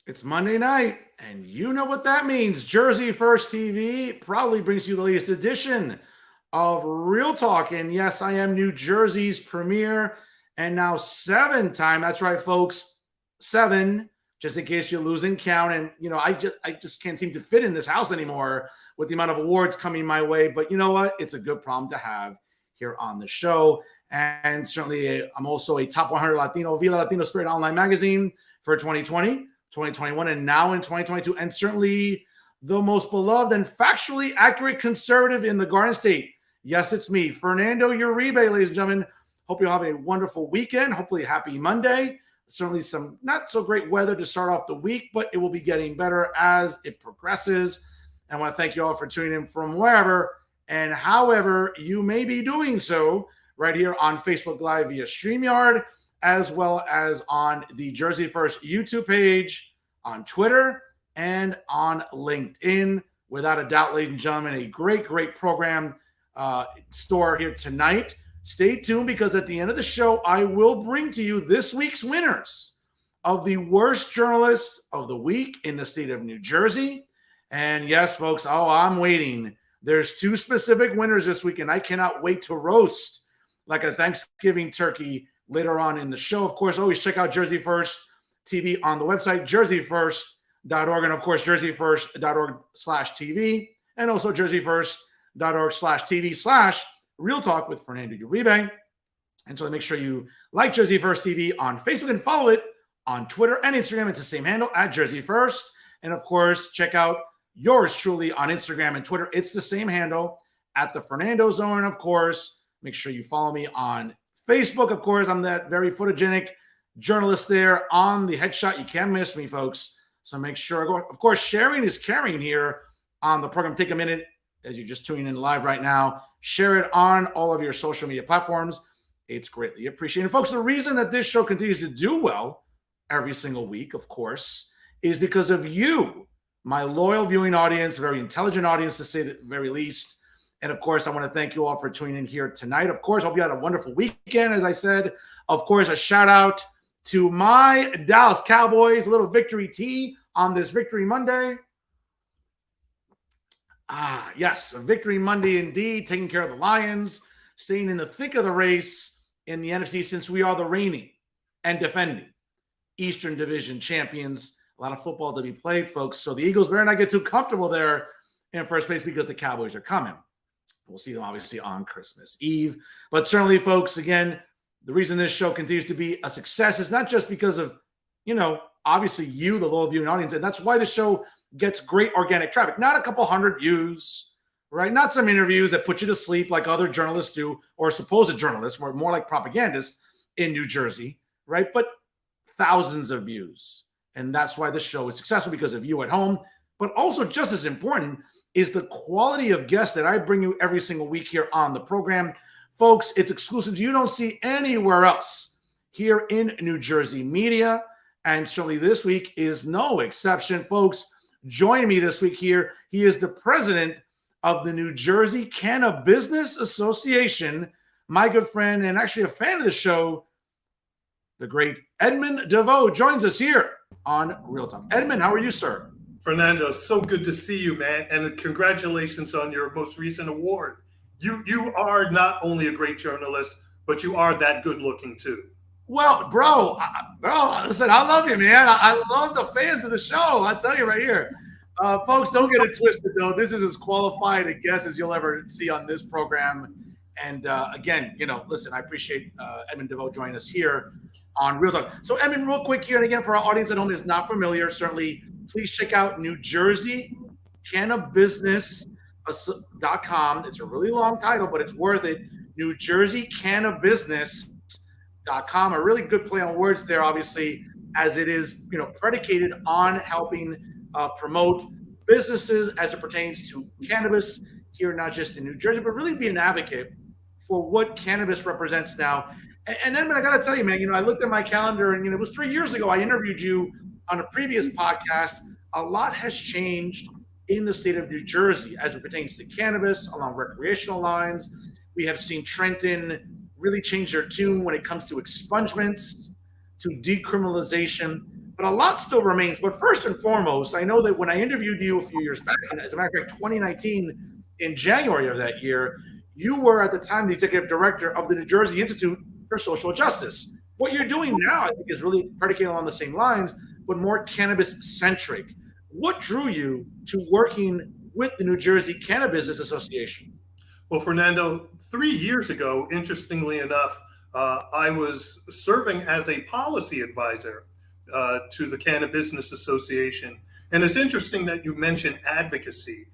It's Monday night, and you know what that means. Jersey First TV proudly brings you the latest edition of Real Talk. And yes, I am New Jersey's premier and now seven-time. That's right, folks, seven. Just in case you're losing count. And I just can't seem to fit in this house anymore with the amount of awards coming my way. But you know what? It's a good problem to have here on the show. And certainly, I'm also a top 100 Latino via Latino Spirit online magazine for 2020. 2021 and now in 2022, and certainly the most beloved and factually accurate conservative in the Garden State. Yes, it's me, Fernando Uribe, ladies and gentlemen. Hope you'll have a wonderful weekend. Hopefully, happy Monday. Certainly some not so great weather to start off the week, but it will be getting better as it progresses. And I want to thank you all for tuning in from wherever and however you may be doing so right here on Facebook Live via StreamYard, as well as on the Jersey First YouTube page, on Twitter, and on LinkedIn. Without a doubt, ladies and gentlemen, a great, great program store here tonight. Stay tuned because at the end of the show, I will bring to you this week's winners of the worst journalists of the week in the state of New Jersey. And yes, folks, I'm waiting. There's two specific winners this week, and I cannot wait to roast like a Thanksgiving turkey later on in the show. Of course, always check out Jersey First TV on the website, jerseyfirst.org, and of course, jerseyfirst.org/TV, and also jerseyfirst.org/TV/Real Talk with Fernando Uribe. And so make sure you like Jersey First TV on Facebook and follow it on Twitter and Instagram. It's the same handle at Jersey First. And of course, check out yours truly on Instagram and Twitter. It's the same handle at the Fernando Zone. And of course, make sure you follow me on Facebook. Of course, I'm that very photogenic journalist there on the headshot. You can't miss me, folks. So make sure, of course, sharing is caring here on the program. Take a minute as you're just tuning in live right now. Share it on all of your social media platforms. It's greatly appreciated. Folks, the reason that this show continues to do well every single week, of course, is because of you, my loyal viewing audience, very intelligent audience to say the very least. And of course, I want to thank you all for tuning in here tonight. Of course, hope you had a wonderful weekend, as I said. Of course, a shout out to my Dallas Cowboys, a little victory tea on this Victory Monday. Yes, a Victory Monday indeed, taking care of the Lions, staying in the thick of the race in the NFC since we are the reigning and defending Eastern Division champions. A lot of football to be played, folks. So the Eagles better not get too comfortable there in first place because the Cowboys are coming. We'll see them obviously on Christmas Eve. But certainly, folks, again, the reason this show continues to be a success is not just because of, obviously you, the loyal viewing audience. And that's why the show gets great organic traffic. Not a couple hundred views, right? Not some interviews that put you to sleep like other journalists do, or supposed journalists, more like propagandists in New Jersey, right? But thousands of views. And that's why the show is successful, because of you at home. But also just as important is the quality of guests that I bring you every single week here on the program. Folks, it's exclusives you don't see anywhere else here in New Jersey media. And certainly this week is no exception. Folks, join me this week here. He is the president of the New Jersey CannaBusiness Association, my good friend and actually a fan of the show, the great Edmund DeVeaux joins us here on Real Talk. Edmund, how are you, sir? Fernando, so good to see you, man. And congratulations on your most recent award. You are not only a great journalist, but you are that good looking too. Well, bro, listen, I love you, man. I love the fans of the show. I'll tell you right here. Folks, don't get it twisted, though. This is as qualified a guest as you'll ever see on this program. And again, listen, I appreciate Edmund DeVeaux joining us here on Real Talk. So, Edmund, real quick here, and again, for our audience at home is not familiar, certainly, please check out New Jersey CannaBusiness.com. It's a really long title, but it's worth it. New Jersey CannaBusiness.com. A really good play on words there, obviously, as it is, predicated on helping promote businesses as it pertains to cannabis here, not just in New Jersey, but really be an advocate for what cannabis represents now. And Edmund, I got to tell you, man, I looked at my calendar and, it was 3 years ago I interviewed you on a previous podcast. A lot has changed in the state of New Jersey as it pertains to cannabis along recreational lines. We have seen Trenton really change their tune when it comes to expungements, to decriminalization. but a lot still remains. But first and foremost, I know that when I interviewed you a few years back, and as a matter of fact, 2019, in January of that year, you were at the time the executive director of the New Jersey Institute for Social Justice. What you're doing now, I think, is really predicated along the same lines, but more cannabis centric. What drew you to working with the New Jersey CannaBusiness Association? Well, Fernando, 3 years ago, interestingly enough, I was serving as a policy advisor to the CannaBusiness Association. And it's interesting that you mentioned advocacy.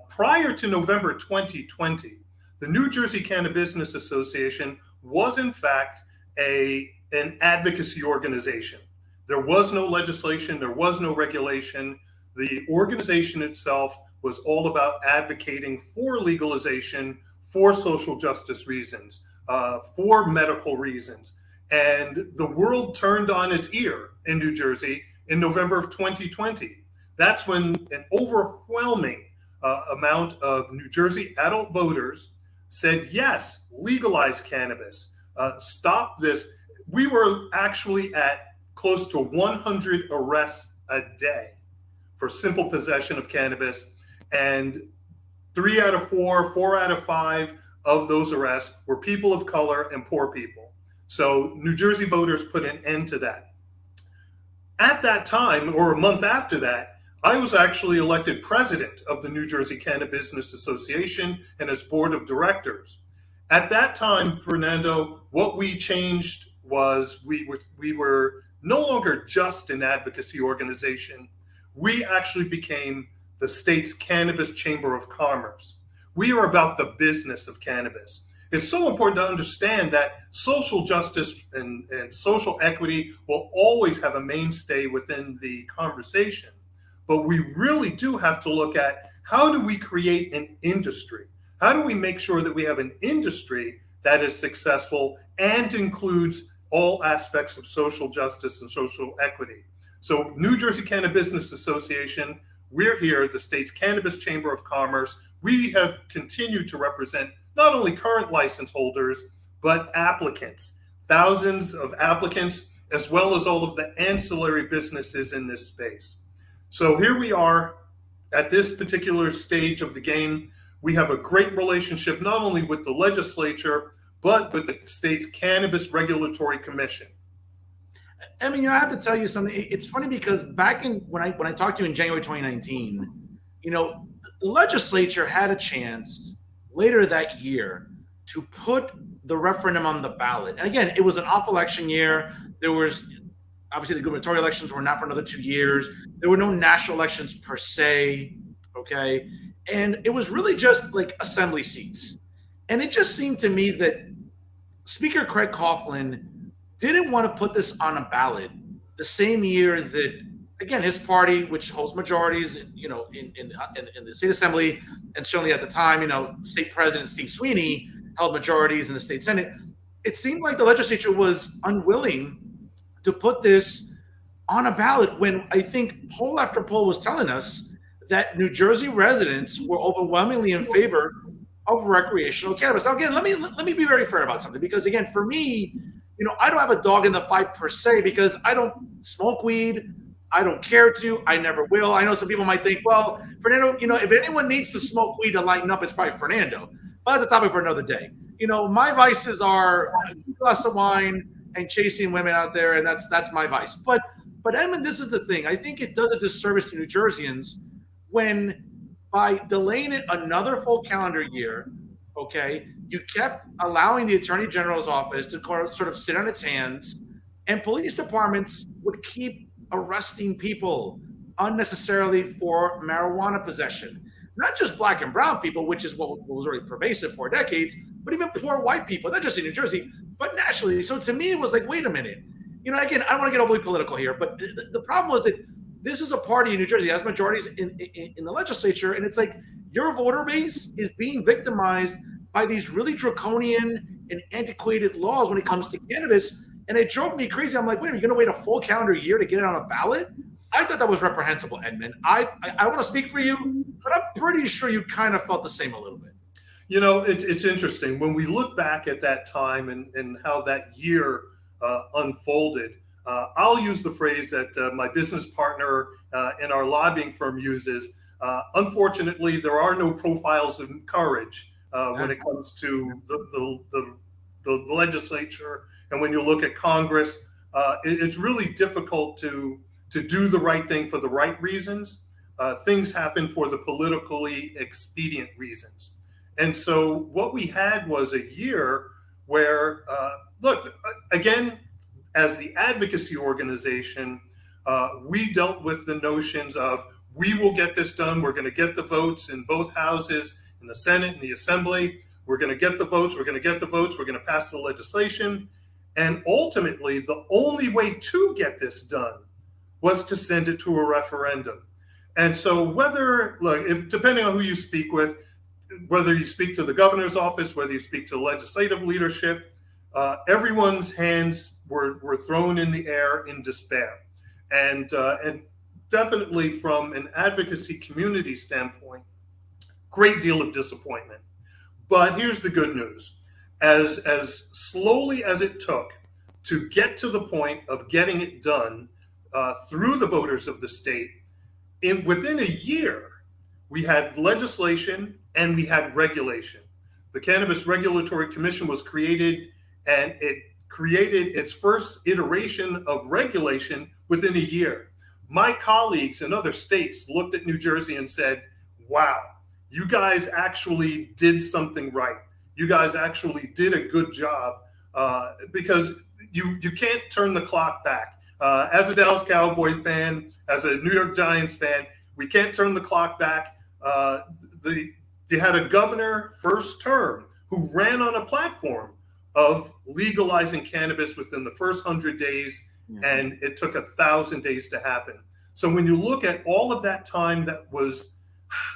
Prior to November 2020, the New Jersey CannaBusiness Association was, in fact, an advocacy organization. There was no legislation, there was no regulation. The organization itself was all about advocating for legalization, for social justice reasons, for medical reasons. And the world turned on its ear in New Jersey in November of 2020. That's when an overwhelming amount of New Jersey adult voters said, yes, legalize cannabis, stop this. We were actually at close to 100 arrests a day for simple possession of cannabis. And 3 out of 4, 4 out of 5 of those arrests were people of color and poor people. So New Jersey voters put an end to that. At that time, or a month after that, I was actually elected president of the New Jersey CannaBusiness Association and its board of directors. At that time, Fernando, what we changed was we were no longer just an advocacy organization. We actually became the state's Cannabis Chamber of Commerce. We are about the business of cannabis. It's so important to understand that social justice and social equity will always have a mainstay within the conversation. But we really do have to look at, how do we create an industry? How do we make sure that we have an industry that is successful and includes all aspects of social justice and social equity? So New Jersey CannaBusiness Association, we're here, the state's Cannabis Chamber of Commerce. We have continued to represent not only current license holders, but applicants, thousands of applicants, as well as all of the ancillary businesses in this space. So here we are at this particular stage of the game. We have a great relationship, not only with the legislature, but with the state's Cannabis Regulatory Commission. I mean, I have to tell you something. It's funny because back in when I talked to you in January 2019, the legislature had a chance later that year to put the referendum on the ballot. And again, it was an off election year. There was obviously the gubernatorial elections were not for another 2 years. There were no national elections per se. Okay. And it was really just like assembly seats. And it just seemed to me that Speaker Craig Coughlin didn't want to put this on a ballot the same year that, again, his party, which holds majorities, in the state assembly, and certainly at the time, state president Steve Sweeney held majorities in the state senate. It seemed like the legislature was unwilling to put this on a ballot when I think poll after poll was telling us that New Jersey residents were overwhelmingly in favor of recreational cannabis. Now, again, let me be very fair about something, because again, for me, I don't have a dog in the fight per se, because I don't smoke weed. I don't care to. I never will. I know some people might think, well, Fernando, if anyone needs to smoke weed to lighten up, it's probably Fernando. But that's a topic for another day. My vices are a glass of wine and chasing women out there, and that's my vice. But Edmund, this is the thing. I think it does a disservice to New Jerseyans when, by delaying it another full calendar year, okay, you kept allowing the Attorney General's office to sort of sit on its hands, and police departments would keep arresting people unnecessarily for marijuana possession. Not just black and brown people, which is what was already pervasive for decades, but even poor white people, not just in New Jersey, but nationally. So to me, it was like, wait a minute. Again, I don't want to get overly political here, but the problem was that this is a party in New Jersey that has majorities in the legislature, and it's like your voter base is being victimized by these really draconian and antiquated laws when it comes to cannabis. And it drove me crazy. I'm like, wait, are you going to wait a full calendar year to get it on a ballot? I thought that was reprehensible, Edmund. I want to speak for you, but I'm pretty sure you kind of felt the same a little bit. It's interesting. When we look back at that time and how that year unfolded, I'll use the phrase that my business partner in our lobbying firm uses. Unfortunately, there are no profiles of courage when it comes to the legislature, and when you look at Congress, it's really difficult to do the right thing for the right reasons. Things happen for the politically expedient reasons. And so what we had was a year where, look, again, as the advocacy organization, we dealt with the notions of, we will get this done. We're going to get the votes in both houses, in the Senate and the Assembly. We're going to get the votes. We're going to get the votes. We're going to pass the legislation. And ultimately, the only way to get this done was to send it to a referendum. And so depending on who you speak with, whether you speak to the governor's office, whether you speak to legislative leadership, everyone's hands were thrown in the air in despair. And definitely from an advocacy community standpoint, great deal of disappointment. But here's the good news. As slowly as it took to get to the point of getting it done through the voters of the state, within a year, we had legislation and we had regulation. The Cannabis Regulatory Commission was created, and it created its first iteration of regulation within a year. My colleagues in other states looked at New Jersey and said, wow, you guys actually did something right. You guys actually did a good job, because you can't turn the clock back. As a Dallas Cowboy fan, as a New York Giants fan, we can't turn the clock back. You had a governor first term who ran on a platform of legalizing cannabis within the first 100 days, and it took 1,000 days to happen. So when you look at all of that time that was,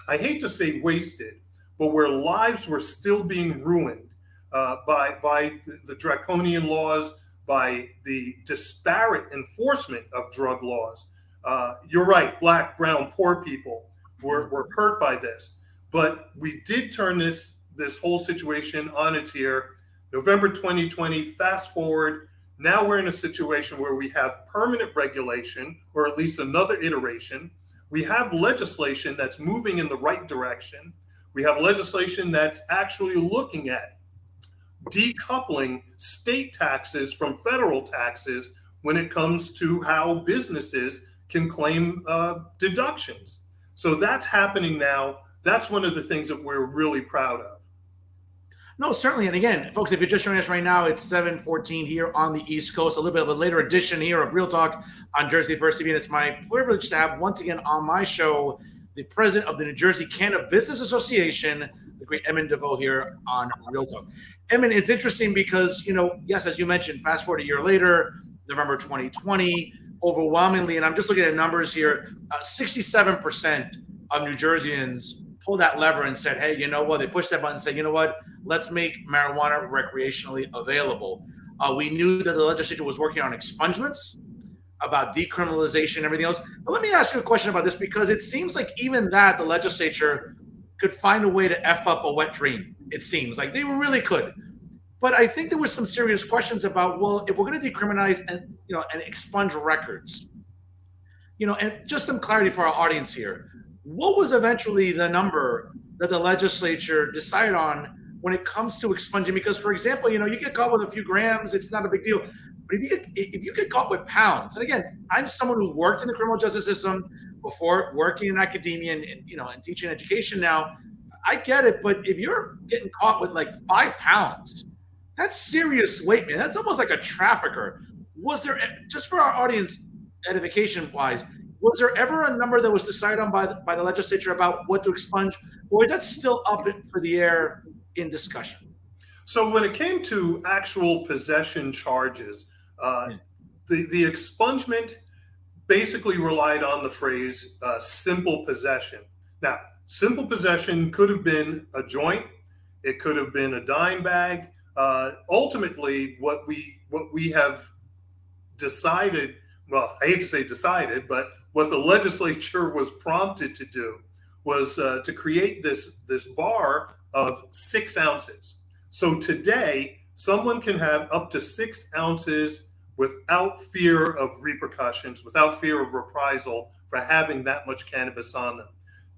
I hate to say wasted, but where lives were still being ruined by the draconian laws, by the disparate enforcement of drug laws. You're right, Black, brown, poor people were hurt by this. But we did turn this whole situation on its ear. November 2020, fast forward, now we're in a situation where we have permanent regulation, or at least another iteration. We have legislation that's moving in the right direction. We have legislation that's actually looking at decoupling state taxes from federal taxes when it comes to how businesses can claim deductions. So that's happening now. That's one of the things that we're really proud of. No, certainly. And again, folks, if you're just joining us right now, it's 7:14 here on the East Coast, a little bit of a later edition here of Real Talk on Jersey First TV. And it's my privilege to have once again on my show the president of the New Jersey CannaBusiness Association, the great Edmund DeVeaux, here on Real Talk. Edmund, it's interesting because, yes, as you mentioned, fast forward a year later, November 2020, overwhelmingly, and I'm just looking at numbers here, 67% of New Jerseyans pulled that lever and said, hey, you know what? They pushed that button and said, you know what? Let's make marijuana recreationally available. We knew that the legislature was working on expungements, about decriminalization and everything else. But let me ask you a question about this, because it seems like even that the legislature could find a way to F up a wet dream. It seems like they really could. But I think there was some serious questions about, well, if we're going to decriminalize and expunge records, and just some clarity for our audience here. What was eventually the number that the legislature decided on when it comes to expunging? Because, for example, you get caught with a few grams, it's not a big deal. But if you get caught with pounds, and again, I'm someone who worked in the criminal justice system before working in academia and teaching education now, I get it. But if you're getting caught with like 5 pounds, that's serious weight, man. That's almost like a trafficker. Was there, just for our audience edification wise, was there ever a number that was decided on by the legislature about what to expunge, or is that still up for the air in discussion? So when it came to actual possession charges, the expungement basically relied on the phrase simple possession. Now, simple possession could have been a joint, it could have been a dime bag. Ultimately, what we have decided, well, I hate to say decided, but what the legislature was prompted to do was to create this bar of 6 ounces. So today, someone can have up to 6 ounces without fear of repercussions, without fear of reprisal for having that much cannabis on them.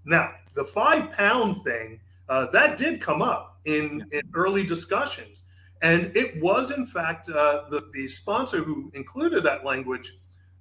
Now, the 5-pound thing, that did come up in early discussions. And it was, in fact, the sponsor who included that language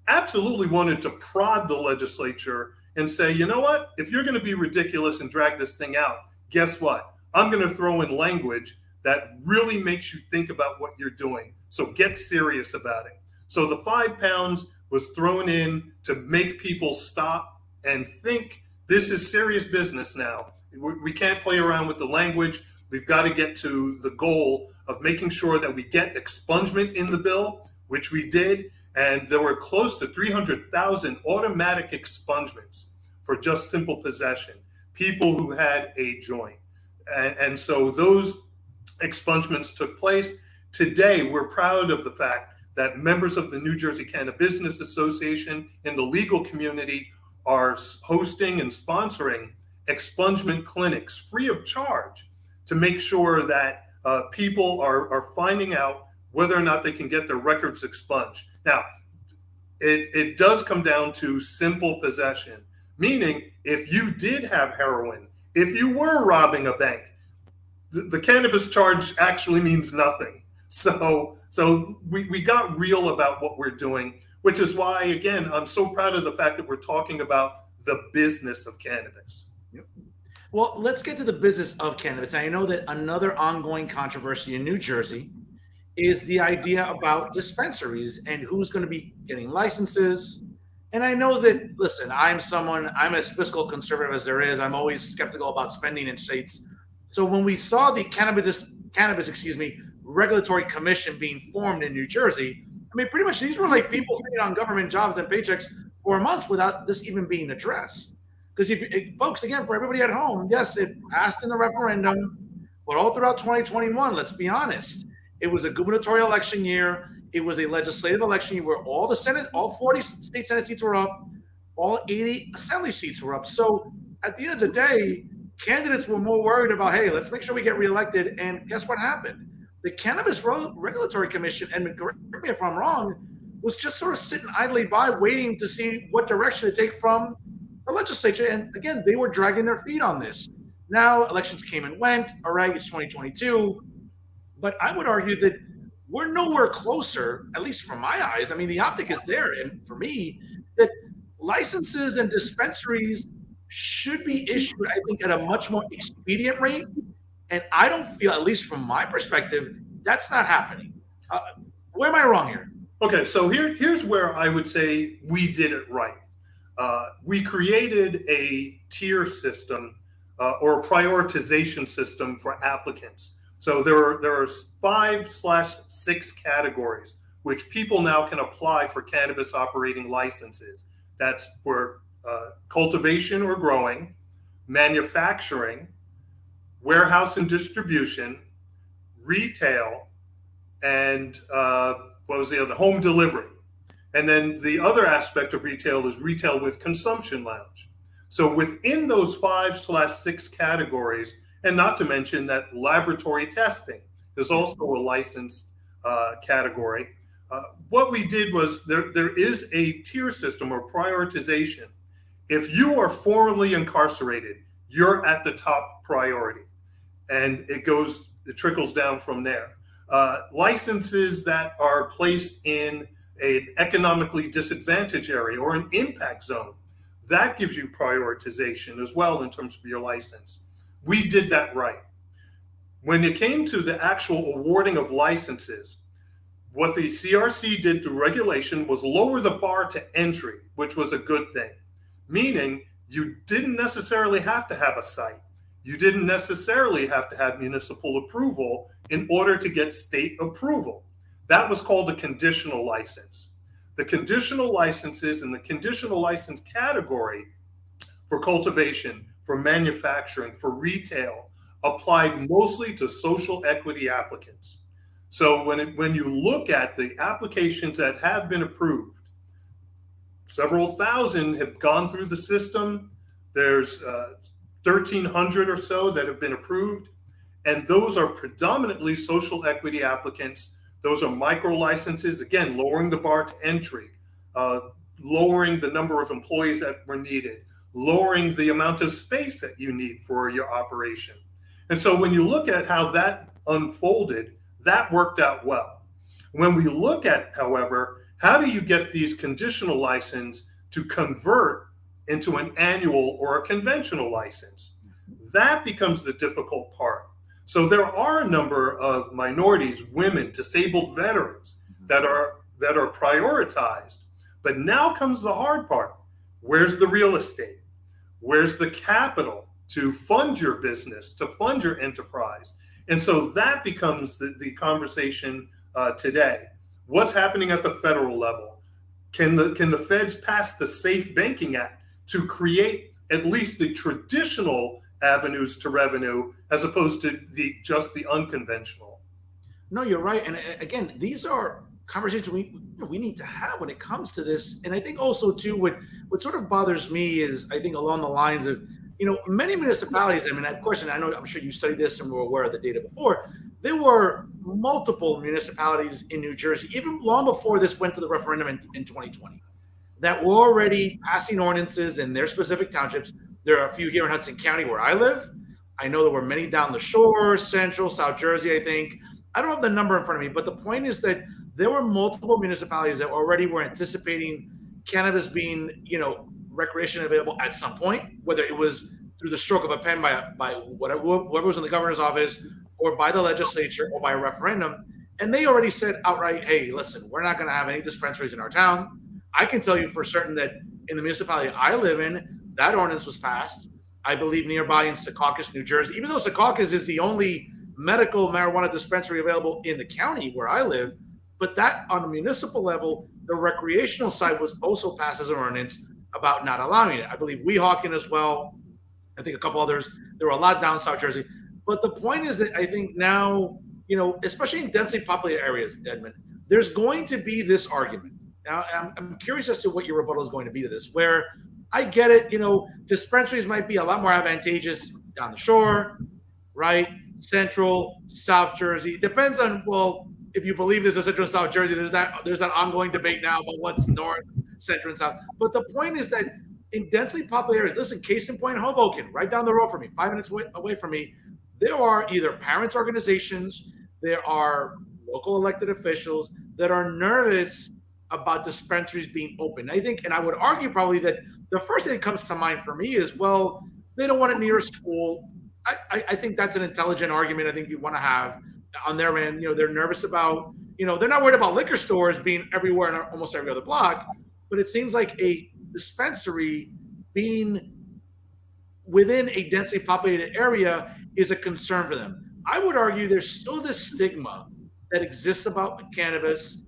absolutely wanted to prod the legislature and say, you know what, if you're going to be ridiculous and drag this thing out, guess what? I'm going to throw in language that really makes you think about what you're doing. So get serious about it. So the 5 pounds was thrown in to make people stop and think this is serious business now. We can't play around with the language. We've got to get to the goal of making sure that we get expungement in the bill, which we did. And there were close to 300,000 automatic expungements for just simple possession, people who had a joint. And so those expungements took place. Today, we're proud of the fact that members of the New Jersey CannaBusiness Association in the legal community are hosting and sponsoring expungement clinics free of charge to make sure that people are finding out whether or not they can get their records expunged. Now, it does come down to simple possession, meaning if you did have heroin, if you were robbing a bank, the cannabis charge actually means nothing. So we got real about what we're doing, which is why, again, I'm so proud of the fact that we're talking about the business of cannabis. Well, let's get to the business of cannabis. I know that another ongoing controversy in New Jersey is the idea about dispensaries and who's going to be getting licenses. And I know that, listen, I'm as fiscal conservative as there is. I'm always skeptical about spending in states. So when we saw the cannabis, regulatory commission being formed in New Jersey, I mean, pretty much these were like people sitting on government jobs and paychecks for months without this even being addressed. Because folks, again, for everybody at home, yes, it passed in the referendum, but all throughout 2021, let's be honest, it was a gubernatorial election year. It was a legislative election year where all 40 state Senate seats were up, all 80 assembly seats were up. So at the end of the day, candidates were more worried about, hey, let's make sure we get reelected. And guess what happened? The Cannabis Regulatory Commission, and correct me if I'm wrong, was just sort of sitting idly by waiting to see what direction to take from the legislature. And again, they were dragging their feet on this. Now elections came and went. All right, it's 2022. But I would argue that we're nowhere closer, at least from my eyes. I mean, the optic is there. And for me, that licenses and dispensaries should be issued, I think, at a much more expedient rate. And I don't feel, at least from my perspective, that's not happening. Where am I wrong here? Okay, so here's where I would say we did it right. We created a tier system or a prioritization system for applicants. So there are 5/6 categories which people now can apply for cannabis operating licenses. That's for cultivation or growing, manufacturing, warehouse and distribution, retail, and what was the other? Home delivery. And then the other aspect of retail is retail with consumption lounge. So within those 5/6 categories, and not to mention that laboratory testing is also a licensed category. What we did was there is a tier system or prioritization. If you are formerly incarcerated, you're at the top priority, and it trickles down from there. Licenses that are placed in an economically disadvantaged area or an impact zone, that gives you prioritization as well in terms of your license. We did that right. When it came to the actual awarding of licenses, what the CRC did through regulation was lower the bar to entry, which was a good thing. Meaning you didn't necessarily have to have a site. You didn't necessarily have to have municipal approval in order to get state approval. That was called a conditional license. The conditional licenses in the conditional license category for cultivation, for manufacturing, for retail, applied mostly to social equity applicants. So when you look at the applications that have been approved, several thousand have gone through the system. There's 1,300 or so that have been approved. And those are predominantly social equity applicants. Those are micro licenses, again, lowering the bar to entry, lowering the number of employees that were needed, lowering the amount of space that you need for your operation. And so when you look at how that unfolded, that worked out well. When we look at, however, how do you get these conditional license to convert into an annual or a conventional license? That becomes the difficult part. So there are a number of minorities, women, disabled veterans that are prioritized. But now comes the hard part. Where's the real estate? Where's the capital to fund your business, to fund your enterprise? And so that becomes the conversation today. What's happening at the federal level? Can the feds pass the Safe Banking Act to create at least the traditional avenues to revenue as opposed to just the unconventional? No, you're right. And again, these are conversations we need to have when it comes to this. And I think also too, what sort of bothers me is, I think along the lines of, many municipalities, I mean, of course, and I'm sure you studied this and were aware of the data before, there were multiple municipalities in New Jersey, even long before this went to the referendum in 2020, that were already passing ordinances in their specific townships. There are a few here in Hudson County where I live. I know there were many down the shore, Central, South Jersey, I think. I don't have the number in front of me, but the point is that there were multiple municipalities that already were anticipating cannabis being, recreation available at some point, whether it was through the stroke of a pen by whoever was in the governor's office, or by the legislature, or by a referendum. And they already said outright, hey, listen, we're not going to have any dispensaries in our town. I can tell you for certain that in the municipality I live in, that ordinance was passed. I believe nearby in Secaucus, New Jersey, even though Secaucus is the only medical marijuana dispensary available in the county where I live, but that on a municipal level, the recreational side was also passed as an ordinance about not allowing it. I believe Weehawken as well. I think a couple others. There were a lot down South Jersey. But the point is that I think now, especially in densely populated areas, Edmund, there's going to be this argument. Now, I'm curious as to what your rebuttal is going to be to this, where I get it, dispensaries might be a lot more advantageous down the shore, right? Central, South Jersey. Depends on, well, if you believe there's a Central and South Jersey, there's that ongoing debate now about what's North, Central, and South. But the point is that in densely populated areas, listen, case in point, Hoboken, right down the road from me, 5 minutes away from me, there are either parents' organizations, there are local elected officials that are nervous about dispensaries being open. I think, and I would argue probably that the first thing that comes to mind for me is, well, they don't want it near a school. I think that's an intelligent argument I think you want to have on their end. They're nervous about, they're not worried about liquor stores being everywhere in almost every other block, but it seems like a dispensary being within a densely populated area is a concern for them. I would argue there's still this stigma that exists about cannabis.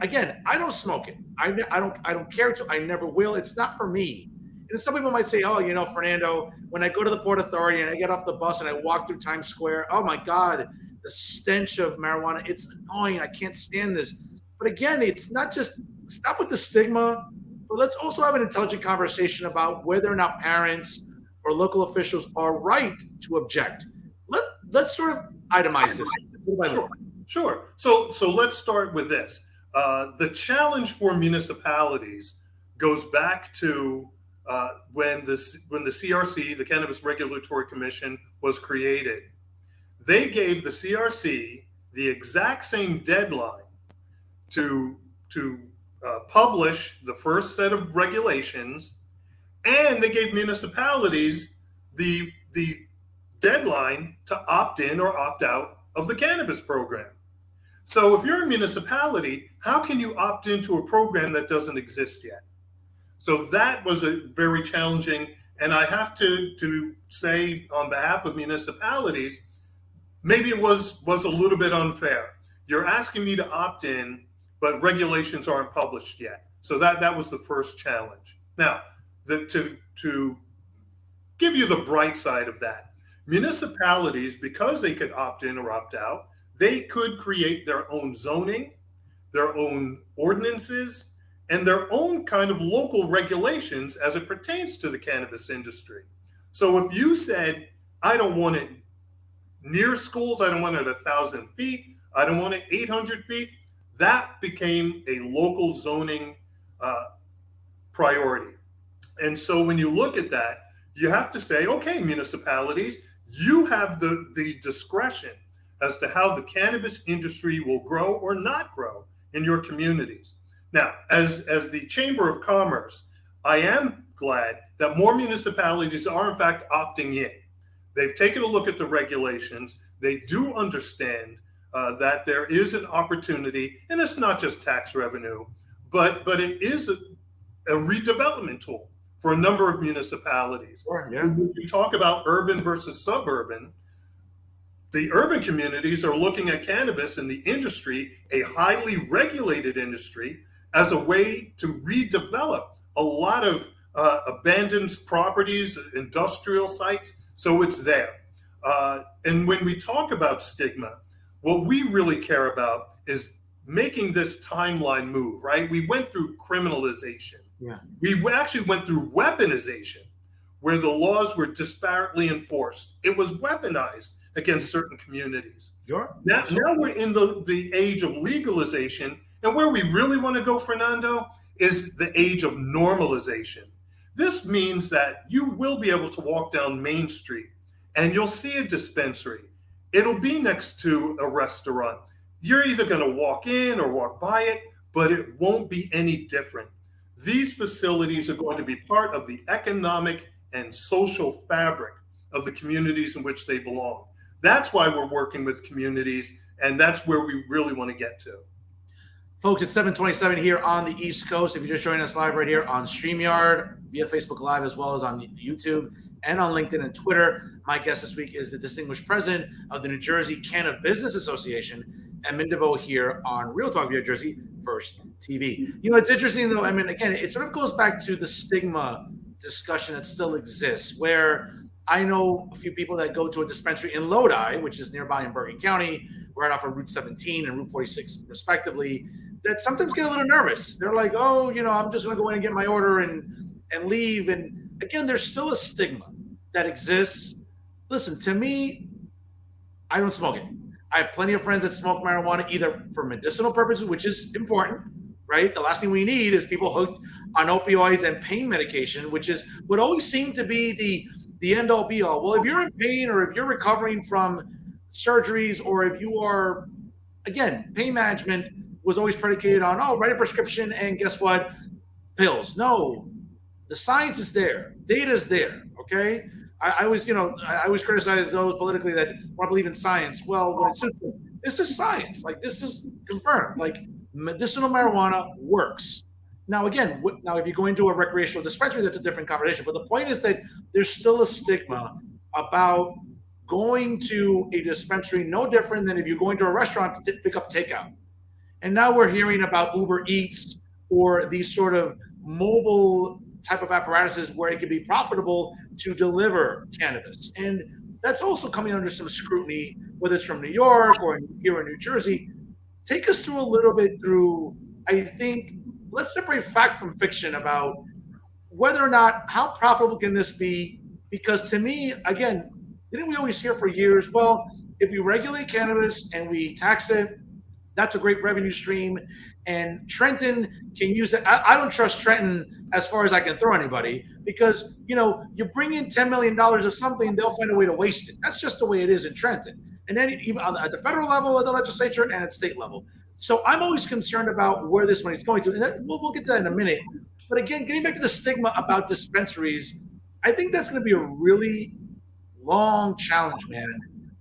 Again, I don't smoke it. I don't care to. I never will. It's not for me. And some people might say, oh, Fernando, when I go to the Port Authority and I get off the bus and I walk through Times Square, oh my God, the stench of marijuana, it's annoying. I can't stand this. But again, it's not just, stop with the stigma, but let's also have an intelligent conversation about whether or not parents or local officials are right to object. Let's sort of itemize this. Sure. So let's start with this. The challenge for municipalities goes back to when the CRC, the Cannabis Regulatory Commission, was created. They gave the CRC the exact same deadline to publish the first set of regulations, and they gave municipalities the deadline to opt in or opt out of the cannabis program. So if you're a municipality, how can you opt into a program that doesn't exist yet? So that was a very challenging, and I have to say on behalf of municipalities, maybe it was a little bit unfair. You're asking me to opt in, but regulations aren't published yet. So that was the first challenge. Now, to give you the bright side of that, municipalities, because they could opt in or opt out, they could create their own zoning, their own ordinances, and their own kind of local regulations as it pertains to the cannabis industry. So if you said, I don't want it near schools, I don't want it 1,000 feet, I don't want it 800 feet. That became a local zoning priority. And so when you look at that, you have to say, okay, municipalities, you have the discretion as to how the cannabis industry will grow or not grow in your communities. Now, as the Chamber of Commerce, I am glad that more municipalities are in fact opting in. They've taken a look at the regulations. They do understand that there is an opportunity, and it's not just tax revenue, but it is a redevelopment tool for a number of municipalities. Sure, yeah. When you talk about urban versus suburban, the urban communities are looking at cannabis in the industry, a highly regulated industry, as a way to redevelop a lot of abandoned properties, industrial sites, so it's there. And when we talk about stigma, what we really care about is making this timeline move, right? We went through criminalization. Yeah. We actually went through weaponization, where the laws were disparately enforced. It was weaponized against certain communities. Sure. Now we're in the age of legalization, and where we really want to go, Fernando, is the age of normalization. This means that you will be able to walk down Main Street and you'll see a dispensary. It'll be next to a restaurant. You're either going to walk in or walk by it, but it won't be any different. These facilities are going to be part of the economic and social fabric of the communities in which they belong. That's why we're working with communities, and that's where we really want to get to. Folks, it's 7:27 here on the East Coast. If you're just joining us live right here on StreamYard, via Facebook Live, as well as on YouTube and on LinkedIn and Twitter, my guest this week is the distinguished president of the New Jersey CannaBusiness Association, Edmund DeVeaux, here on Real Talk via Jersey First TV. You know, it's interesting, though. I mean, again, it sort of goes back to the stigma discussion that still exists, where I know a few people that go to a dispensary in Lodi, which is nearby in Bergen County, right off of Route 17 and Route 46, respectively, that sometimes get a little nervous. They're like, oh, you know, I'm just going to go in and get my order and leave. And again, there's still a stigma that exists. Listen, to me, I don't smoke it. I have plenty of friends that smoke marijuana, either for medicinal purposes, which is important, right? The last thing we need is people hooked on opioids and pain medication, which is what always seemed to be the end all be all. Well, if you're in pain or if you're recovering from surgeries or if you are, again, pain management was always predicated on, oh, write a prescription and guess what? Pills. No, the science is there. Data is there, okay? I always criticize those politically that want to believe in science. Well, when it's this is science. Like, this is confirmed. Like, medicinal marijuana works. Now, again, if you go into a recreational dispensary, that's a different conversation. But the point is that there's still a stigma about going to a dispensary, no different than if you're going to a restaurant to pick up takeout. And now we're hearing about Uber Eats or these sort of mobile type of apparatuses where it can be profitable to deliver cannabis. And that's also coming under some scrutiny, whether it's from New York or here in New Jersey. Take us through a little bit through, I think, let's separate fact from fiction about whether or not, how profitable can this be? Because to me, again, didn't we always hear for years, well, if we regulate cannabis and we tax it, that's a great revenue stream. And Trenton can use it. I don't trust Trenton as far as I can throw anybody because, you know, you bring in $10 million of something, they'll find a way to waste it. That's just the way it is in Trenton. And then even at the federal level, at the legislature, and at state level. So I'm always concerned about where this money is going to. And we'll get to that in a minute. But again, getting back to the stigma about dispensaries, I think that's going to be a really long challenge, man,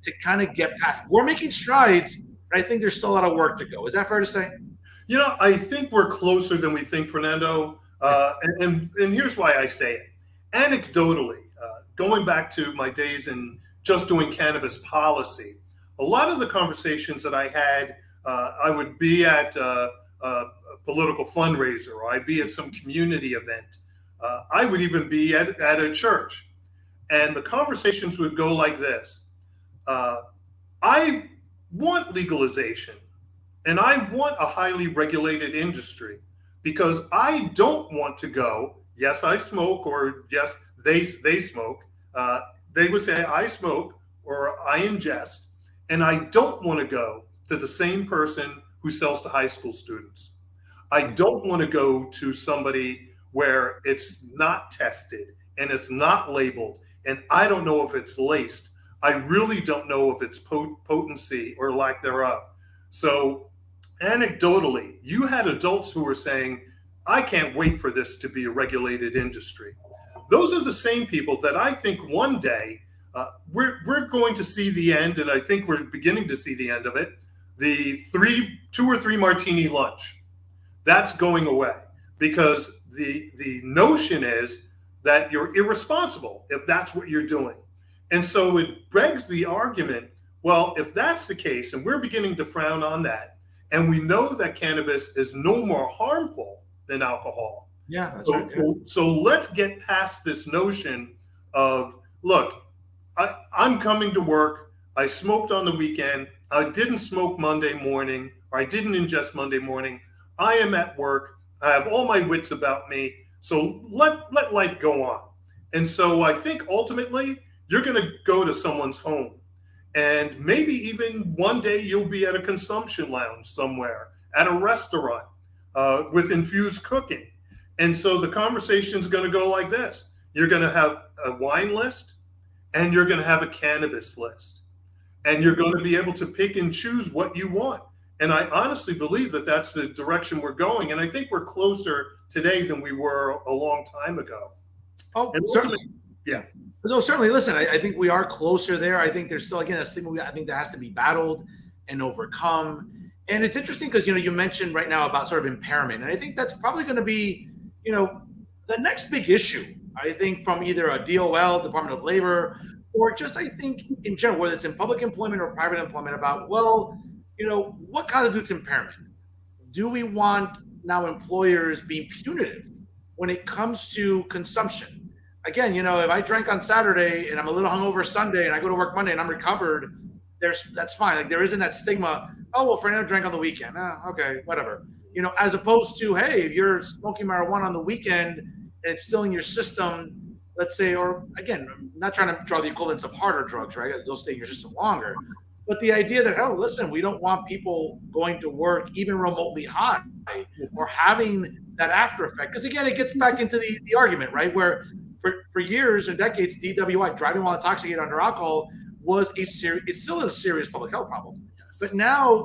to kind of get past. We're making strides, but I think there's still a lot of work to go. Is that fair to say? You know, I think we're closer than we think, Fernando. And here's why I say it. Anecdotally, going back to my days in just doing cannabis policy, a lot of the conversations that I had, I would be at a political fundraiser, or I'd be at some community event. I would even be at a church. And the conversations would go like this. I want legalization. And I want a highly regulated industry because I don't want to go, yes, I smoke, or yes, they smoke. They would say I smoke or I ingest, and I don't want to go to the same person who sells to high school students. I don't want to go to somebody where it's not tested and it's not labeled, and I don't know if it's laced. I really don't know if it's potency or lack thereof. So anecdotally, you had adults who were saying, I can't wait for this to be a regulated industry. Those are the same people that I think one day we're going to see the end, and I think we're beginning to see the end of it. The 2 or 3 martini lunch, that's going away, because the notion is that you're irresponsible if that's what you're doing. And so it begs the argument, well, if that's the case, and we're beginning to frown on that, and we know that cannabis is no more harmful than alcohol. Yeah, that's right. Yeah. So let's get past this notion of, look, I'm coming to work, I smoked on the weekend, I didn't smoke Monday morning, or I didn't ingest Monday morning, I am at work, I have all my wits about me, so let life go on. And so I think ultimately you're going to go to someone's home, and maybe even one day you'll be at a consumption lounge somewhere, at a restaurant with infused cooking. And so the conversation is going to go like this. You're going to have a wine list, and you're going to have a cannabis list, and you're going to be able to pick and choose what you want. And I honestly believe that that's the direction we're going. And I think we're closer today than we were a long time ago. Oh, and certainly. Yeah. No, certainly. Listen, I think we are closer there. I think there's still, again, a stigma I think that has to be battled and overcome. And it's interesting because, you mentioned right now about sort of impairment. And I think that's probably going to be, the next big issue, I think, from either a DOL, Department of Labor, or just, I think, in general, whether it's in public employment or private employment, about, well, what constitutes impairment? Do we want now employers being punitive when it comes to consumption? Again, if I drank on Saturday and I'm a little hungover Sunday and I go to work Monday and I'm recovered, that's fine. Like, there isn't that stigma. Oh, well, Fernando drank on the weekend. Okay, whatever. As opposed to, hey, if you're smoking marijuana on the weekend and it's still in your system, let's say, or again, I'm not trying to draw the equivalence of harder drugs, right? They'll stay in your system longer. But the idea that, oh, listen, we don't want people going to work even remotely high or having that after effect. Because again, it gets back into the argument, right? Where for years and decades, DWI, driving while intoxicated under alcohol, it still is a serious public health problem. Yes. But now,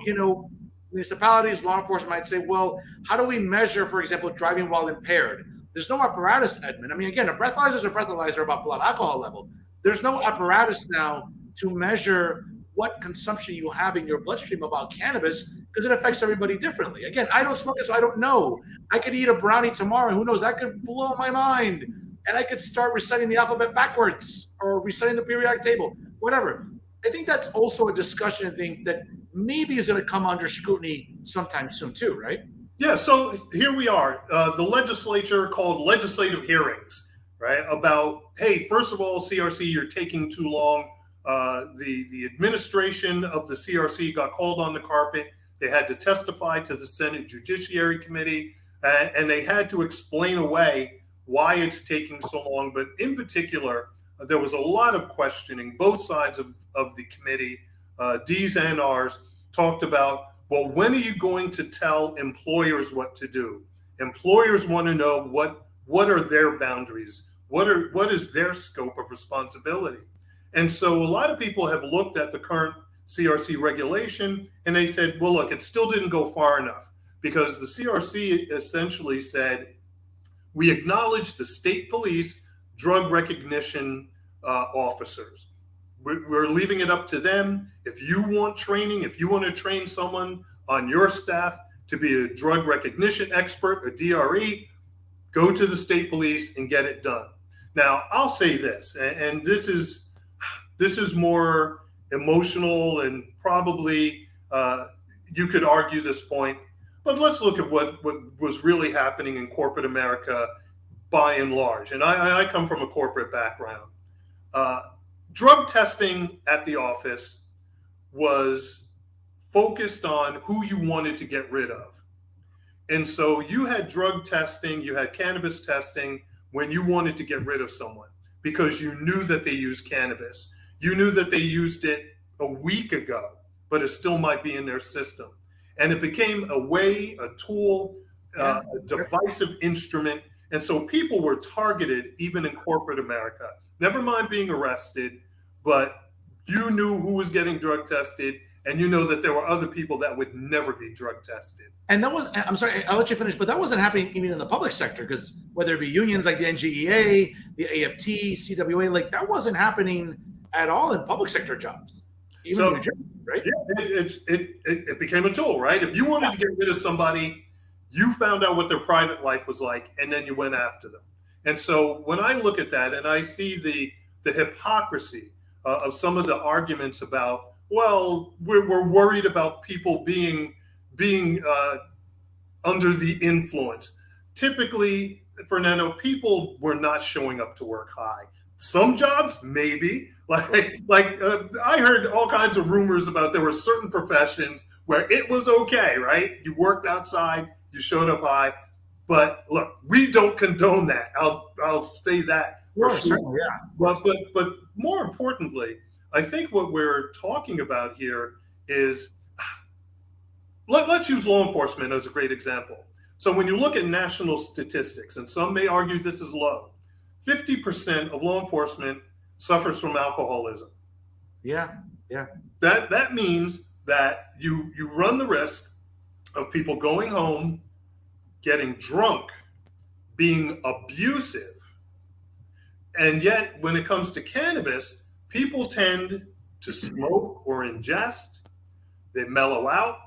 municipalities, law enforcement might say, well, how do we measure, for example, driving while impaired? There's no apparatus, Edmund. I mean, again, a breathalyzer is a breathalyzer about blood alcohol level. There's no apparatus now to measure what consumption you have in your bloodstream about cannabis, because it affects everybody differently. Again, I don't smoke it, so I don't know. I could eat a brownie tomorrow, who knows? That could blow my mind. And I could start reciting the alphabet backwards or reciting the periodic table, whatever. I think that's also a discussion, I think, that maybe is going to come under scrutiny sometime soon too, right? Yeah, so here we are. The legislature called legislative hearings, right? About, hey, first of all, CRC, you're taking too long. The administration of the CRC got called on the carpet. They had to testify to the Senate Judiciary Committee, and they had to explain away why it's taking so long. But in particular, there was a lot of questioning. Both sides of the committee, D's and R's, talked about, well, when are you going to tell employers what to do? Employers want to know what are their boundaries? What is their scope of responsibility? And so a lot of people have looked at the current CRC regulation and they said, well, look, it still didn't go far enough, because the CRC essentially said, we acknowledge the state police drug recognition officers. We're leaving it up to them. If you want training, if you want to train someone on your staff to be a drug recognition expert, a DRE, go to the state police and get it done. Now, I'll say this, and this is more emotional, and probably you could argue this point, but let's look at what was really happening in corporate America by and large. And I come from a corporate background. Drug testing at the office was focused on who you wanted to get rid of. And so you had drug testing, you had cannabis testing when you wanted to get rid of someone, because you knew that they used cannabis. You knew that they used it a week ago but it still might be in their system. And it became a way, a tool, a divisive instrument. And so people were targeted even in corporate America. Never mind being arrested, but you knew who was getting drug tested, and you know that there were other people that would never be drug tested. And that was, I'm sorry, I'll let you finish, but that wasn't happening even in the public sector, because whether it be unions like the NGEA, the AFT, CWA, like that wasn't happening at all in public sector jobs, even in New Jersey, right? Yeah, it became a tool, right? If you wanted to get rid of somebody, you found out what their private life was like, and then you went after them. And so when I look at that and I see the hypocrisy of some of the arguments about, well, we're worried about people being under the influence. Typically, Fernando, people were not showing up to work high. Some jobs, maybe. I heard all kinds of rumors about there were certain professions where it was okay, right? You worked outside, you showed up high. But look, we don't condone that. I'll say that for sure. Yeah. But more importantly, I think what we're talking about here is, let's use law enforcement as a great example. So when you look at national statistics, and some may argue this is low, 50% of law enforcement suffers from alcoholism. Yeah. That means that you run the risk of people going home, getting drunk, being abusive. And yet, when it comes to cannabis, people tend to smoke or ingest. They mellow out.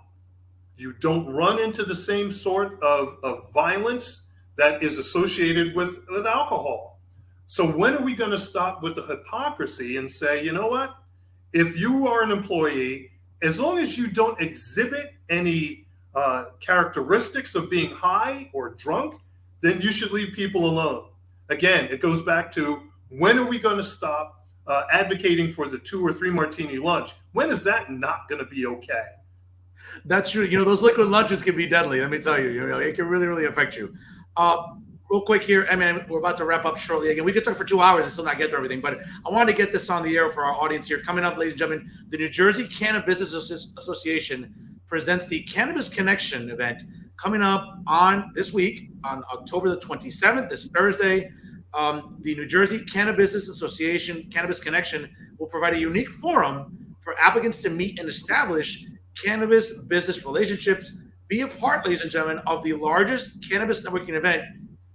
You don't run into the same sort of violence that is associated with alcohol. So when are we going to stop with the hypocrisy and say, you know what? If you are an employee, as long as you don't exhibit any characteristics of being high or drunk, then you should leave people alone. Again, it goes back to, when are we going to stop advocating for the 2 or 3 martini lunch? When is that not going to be okay? That's true. Those liquid lunches can be deadly. Let me tell you, it can really, really affect you. Real quick here, we're about to wrap up shortly. Again, we could talk for 2 hours and still not get to everything, but I wanted to get this on the air for our audience here. Coming up, ladies and gentlemen, the New Jersey Cannabis Association presents the Cannabis Connection event coming up on this week, on October the 27th, this Thursday. The New Jersey Cannabis Association Cannabis Connection will provide a unique forum for applicants to meet and establish cannabis business relationships. Be a part, ladies and gentlemen, of the largest cannabis networking event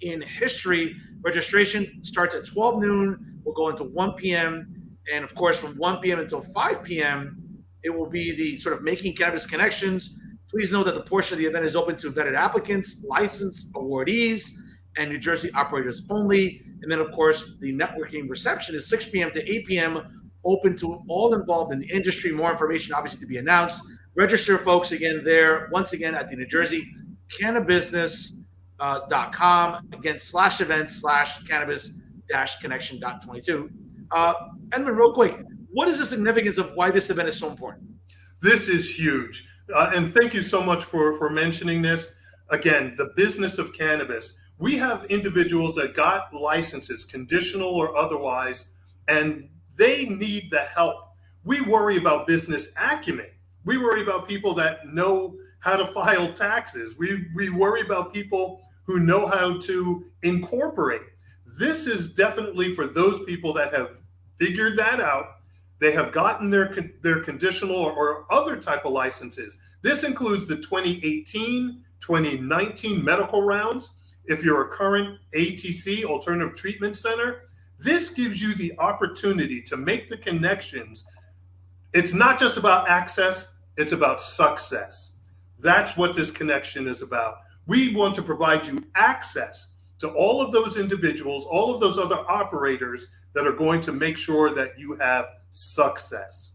in history. Registration starts at 12 noon, will go into 1 p.m. And of course, from 1 p.m. until 5 p.m., it will be the sort of Making Cannabis Connections. Please know that the portion of the event is open to vetted applicants, licensed awardees, and New Jersey operators only. And then, of course, the networking reception is 6 p.m. to 8 p.m., open to all involved in the industry. More information, obviously, to be announced. Register, folks, again, there, once again, at the New Jersey CannaBusiness.com, again, /events/cannabis-connection.22. Edmund, real quick, what is the significance of why this event is so important? This is huge. And thank you so much for mentioning this. Again, the business of cannabis. We have individuals that got licenses, conditional or otherwise, and they need the help. We worry about business acumen. We worry about people that know how to file taxes. We worry about people who know how to incorporate. This is definitely for those people that have figured that out. They have gotten their conditional or other type of licenses. This includes the 2018, 2019 medical rounds. If you're a current ATC, Alternative Treatment Center, this gives you the opportunity to make the connections. It's not just about access, it's about success. That's what this connection is about. We want to provide you access to all of those individuals, all of those other operators that are going to make sure that you have success.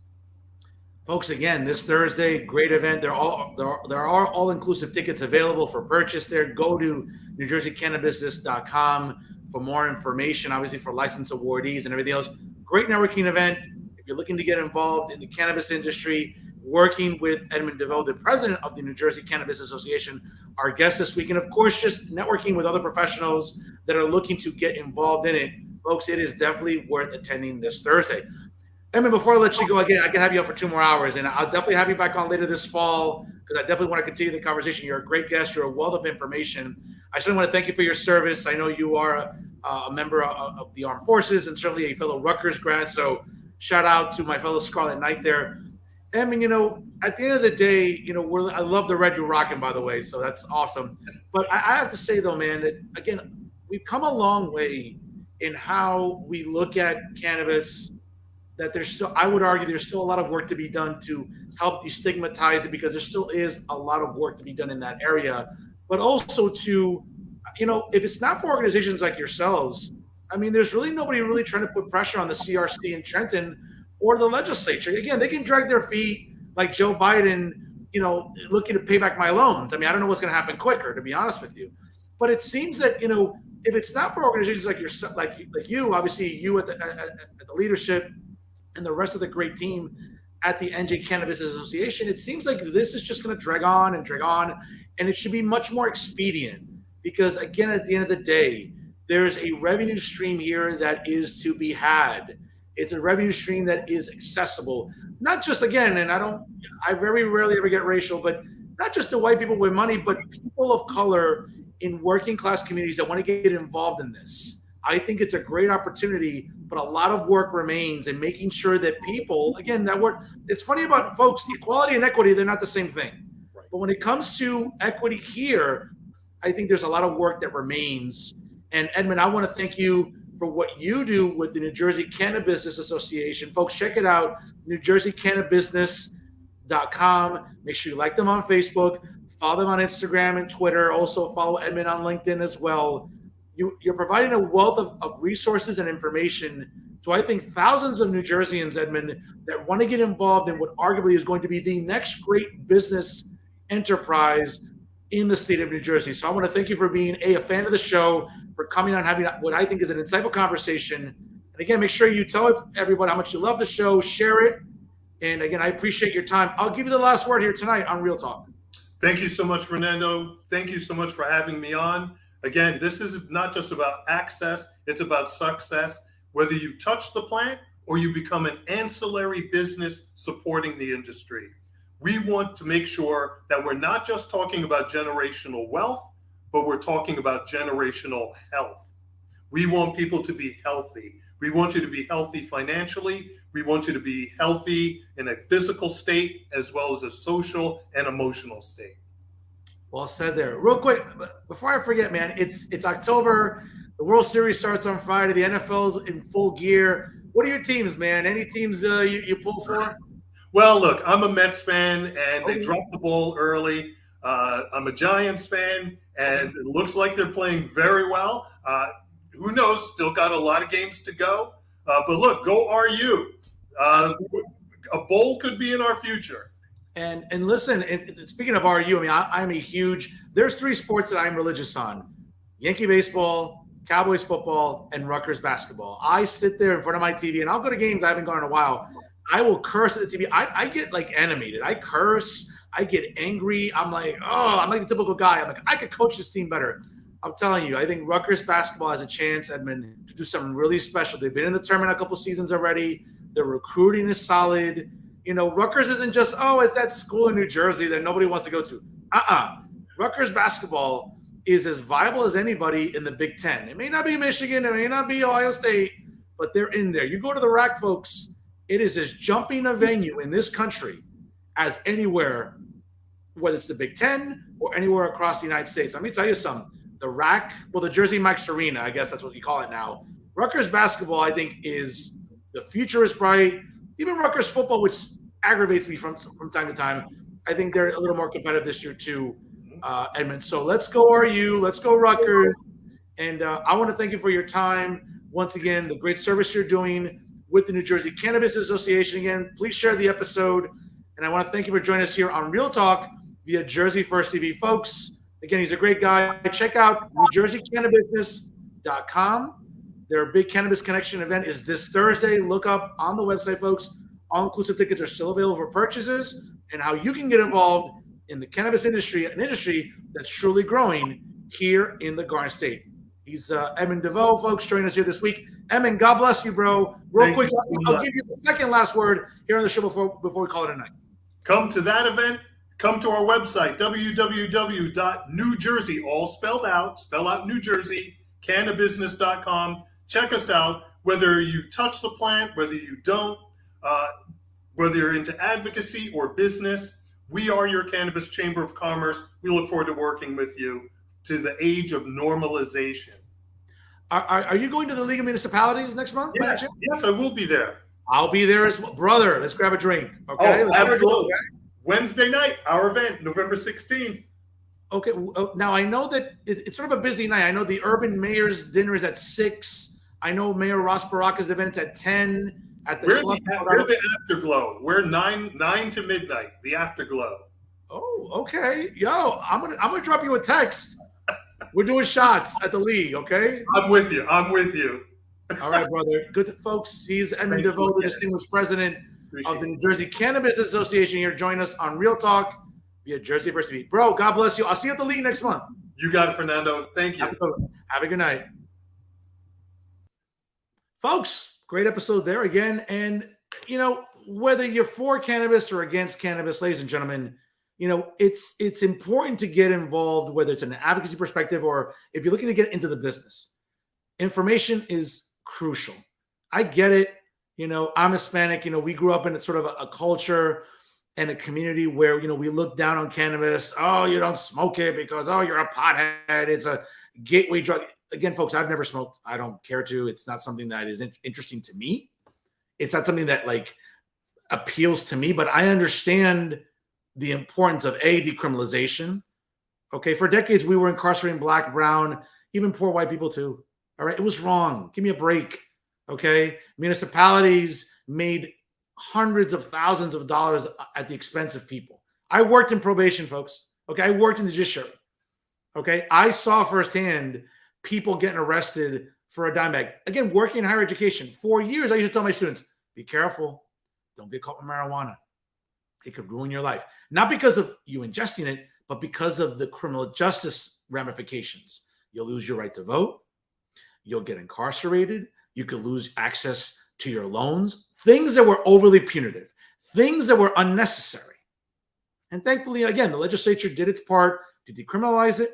Folks, again, this Thursday, great event. There are all-inclusive tickets available for purchase there. Go to NewJerseyCannaBusiness.com for more information, obviously for license awardees and everything else. Great networking event. If you're looking to get involved in the cannabis industry, working with Edmund DeVeaux, the president of the New Jersey Cannabis Association, our guest this week, and of course, just networking with other professionals that are looking to get involved in it. Folks, it is definitely worth attending this Thursday. Edmund, before I let you go, again, I can have you up for 2 more hours, and I'll definitely have you back on later this fall because I definitely want to continue the conversation. You're a great guest. You're a wealth of information. I certainly want to thank you for your service. I know you are a member of the armed forces and certainly a fellow Rutgers grad. So shout out to my fellow Scarlet Knight there. Edmund, at the end of the day, I love the red you're rocking, by the way. So that's awesome. But I have to say, though, man, that, again, we've come a long way in how we look at cannabis, that I would argue there's still a lot of work to be done to help destigmatize it because there still is a lot of work to be done in that area. But also to, if it's not for organizations like yourselves, I mean, there's really nobody really trying to put pressure on the CRC in Trenton or the legislature. Again, they can drag their feet like Joe Biden, looking to pay back my loans. I mean, I don't know what's going to happen quicker, to be honest with you. But it seems that, if it's not for organizations like yourself, like you, obviously you at the leadership, and the rest of the great team at the NJ Cannabis Association, it seems like this is just going to drag on, and it should be much more expedient because, again, at the end of the day, there's a revenue stream here that is to be had. It's a revenue stream that is accessible, not just, again, and I very rarely ever get racial, but not just to white people with money, but people of color in working class communities that want to get involved in this. I think it's a great opportunity, but a lot of work remains in making sure that people, again, it's funny about folks, equality and equity, they're not the same thing. Right. But when it comes to equity here, I think there's a lot of work that remains. And Edmund, I want to thank you for what you do with the New Jersey Cannabis Association. Folks, check it out, NewJerseyCannaBusiness.com. Make sure you like them on Facebook, follow them on Instagram and Twitter. Also follow Edmund on LinkedIn as well. You're providing a wealth of resources and information to, I think, thousands of New Jerseyans, Edmund, that want to get involved in what arguably is going to be the next great business enterprise in the state of New Jersey. So I want to thank you for being a fan of the show, for coming on, having what I think is an insightful conversation. And again, make sure you tell everyone how much you love the show, share it. And again, I appreciate your time. I'll give you the last word here tonight on Real Talk. Thank you so much, Fernando. Thank you so much for having me on. Again, this is not just about access, it's about success. Whether you touch the plant or you become an ancillary business supporting the industry. We want to make sure that we're not just talking about generational wealth, but we're talking about generational health. We want people to be healthy. We want you to be healthy financially. We want you to be healthy in a physical state as well as a social and emotional state. Well said there. Real quick, before I forget, man, it's October. The World Series starts on Friday. The NFL's in full gear. What are your teams, man? Any teams you pull for? Well, look, I'm a Mets fan, and they dropped the ball early. I'm a Giants fan, and it looks like they're playing very well. Who knows? Still got a lot of games to go. But look, go RU. A bowl could be in our future. And listen, speaking of RU, I mean, I'm a huge – there's 3 sports that I'm religious on. Yankee baseball, Cowboys football, and Rutgers basketball. I sit there in front of my TV, and I'll go to games I haven't gone in a while. I will curse at the TV. I get, like, animated. I curse. I get angry. I'm like, I'm like the typical guy. I'm like, I could coach this team better. I'm telling you, I think Rutgers basketball has a chance, Edmund, to do something really special. They've been in the tournament a couple seasons already. The recruiting is solid. Rutgers isn't just, it's that school in New Jersey that nobody wants to go to. Rutgers basketball is as viable as anybody in the Big Ten. It may not be Michigan, it may not be Ohio State, but they're in there. You go to the RAC, folks, it is as jumping a venue in this country as anywhere, whether it's the Big Ten or anywhere across the United States. Let me tell you something. The RAC, the Jersey Mike's Arena, I guess that's what you call it now. Rutgers basketball, I think, is the future is bright. Even Rutgers football, which aggravates me from time to time, I think they're a little more competitive this year too, Edmund. So let's go RU, let's go Rutgers. And I want to thank you for your time. Once again, the great service you're doing with the New Jersey Cannabis Association. Again, please share the episode. And I want to thank you for joining us here on Real Talk via Jersey First TV. Folks, again, he's a great guy. Check out NewJerseyCannaBusiness.com. Their big Cannabis Connection event is this Thursday. Look up on the website, folks. All-inclusive tickets are still available for purchases, and how you can get involved in the cannabis industry, an industry that's truly growing here in the Garden State. He's Edmund DeVeaux, folks, joining us here this week. Edmund, God bless you, bro. Real Thank quick, you so I'll much. give you the second last word here on the show before we call it a night. Come to that event. Come to our website, www.newjersey, all spelled out, spell out New Jersey, cannabusiness.com. Check us out, whether you touch the plant, whether you don't, whether you're into advocacy or business. We are your Cannabis Chamber of Commerce. We look forward to working with you to the age of normalization. Are you going to the League of Municipalities next month? Yes, I will be there. I'll be there as well. Brother, let's grab a drink. Okay. Oh, absolutely. Wednesday night, our event, November 16th. Okay. Now I know that it's sort of a busy night. I know the urban mayor's dinner is at 6. I know Mayor Ross Baraka's event's at 10. We're the afterglow. We're 9 to midnight. The afterglow. Oh, okay. Yo, I'm gonna drop you a text. We're doing shots at the league. Okay. I'm with you. All right, brother. Good folks. He's Edmund DeVeaux, the distinguished president of the New Jersey Cannabis Association, here. Join us on Real Talk via Jersey First TV. Bro, God bless you. I'll see you at the league next month. You got it, Fernando. Thank you. Have a good night. Folks, great episode there again. And, whether you're for cannabis or against cannabis, ladies and gentlemen, it's important to get involved, whether it's an advocacy perspective or if you're looking to get into the business. Information is crucial. I get it. I'm Hispanic. We grew up in sort of a culture and a community where, we look down on cannabis. Oh, you don't smoke it because, oh, you're a pothead. It's a gateway drug. Again, folks, I've never smoked. I don't care to. It's not something that is interesting to me. It's not something that appeals to me, but I understand the importance of decriminalization. Okay. For decades, we were incarcerating Black, brown, even poor white people too. All right. It was wrong. Give me a break. Okay. Municipalities made hundreds of thousands of dollars at the expense of people. I worked in probation, folks. Okay. I worked in the judiciary. Okay. I saw firsthand people getting arrested for a dime bag. Again, working in higher education. For years, I used to tell my students, be careful. Don't get caught with marijuana. It could ruin your life. Not because of you ingesting it, but because of the criminal justice ramifications. You'll lose your right to vote. You'll get incarcerated. You could lose access to your loans. Things that were overly punitive. Things that were unnecessary. And thankfully, again, the legislature did its part to decriminalize it,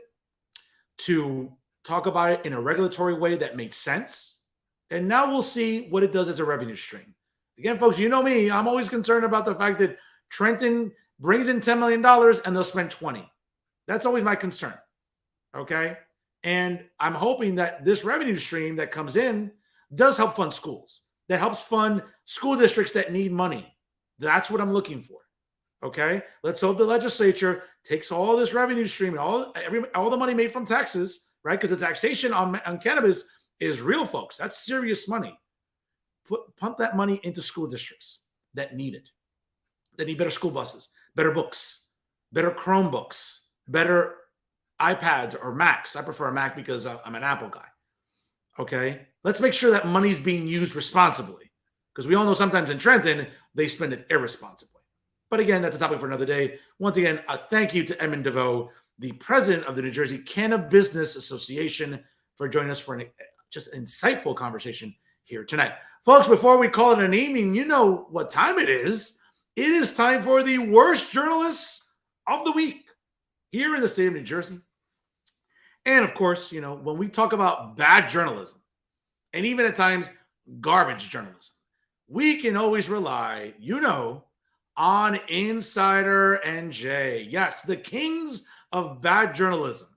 to talk about it in a regulatory way that made sense. And now we'll see what it does as a revenue stream. Again, folks, you know me. I'm always concerned about the fact that Trenton brings in $10 million and they'll spend 20. That's always my concern. Okay. And I'm hoping that this revenue stream that comes in does help fund schools, that helps fund school districts that need money. That's what I'm looking for. Okay. Let's hope the legislature takes all this revenue stream and all the money made from taxes, right? Because the taxation on cannabis is real, folks. That's serious money. Pump that money into school districts that need it. They need better school buses, better books, better Chromebooks, better iPads or Macs. I prefer a Mac because I'm an Apple guy. Okay. Let's make sure that money's being used responsibly, because we all know sometimes in Trenton, they spend it irresponsibly. But again, that's a topic for another day. Once again, a thank you to Edmund DeVeaux, the president of the New Jersey CannaBusiness Association, for joining us for just an insightful conversation here tonight. Folks, before we call it an evening, you know what time it is. It is time for the worst journalists of the week here in the state of New Jersey. And of course, when we talk about bad journalism, and even at times garbage journalism, we can always rely, on Insider NJ. Yes, the kings of bad journalism.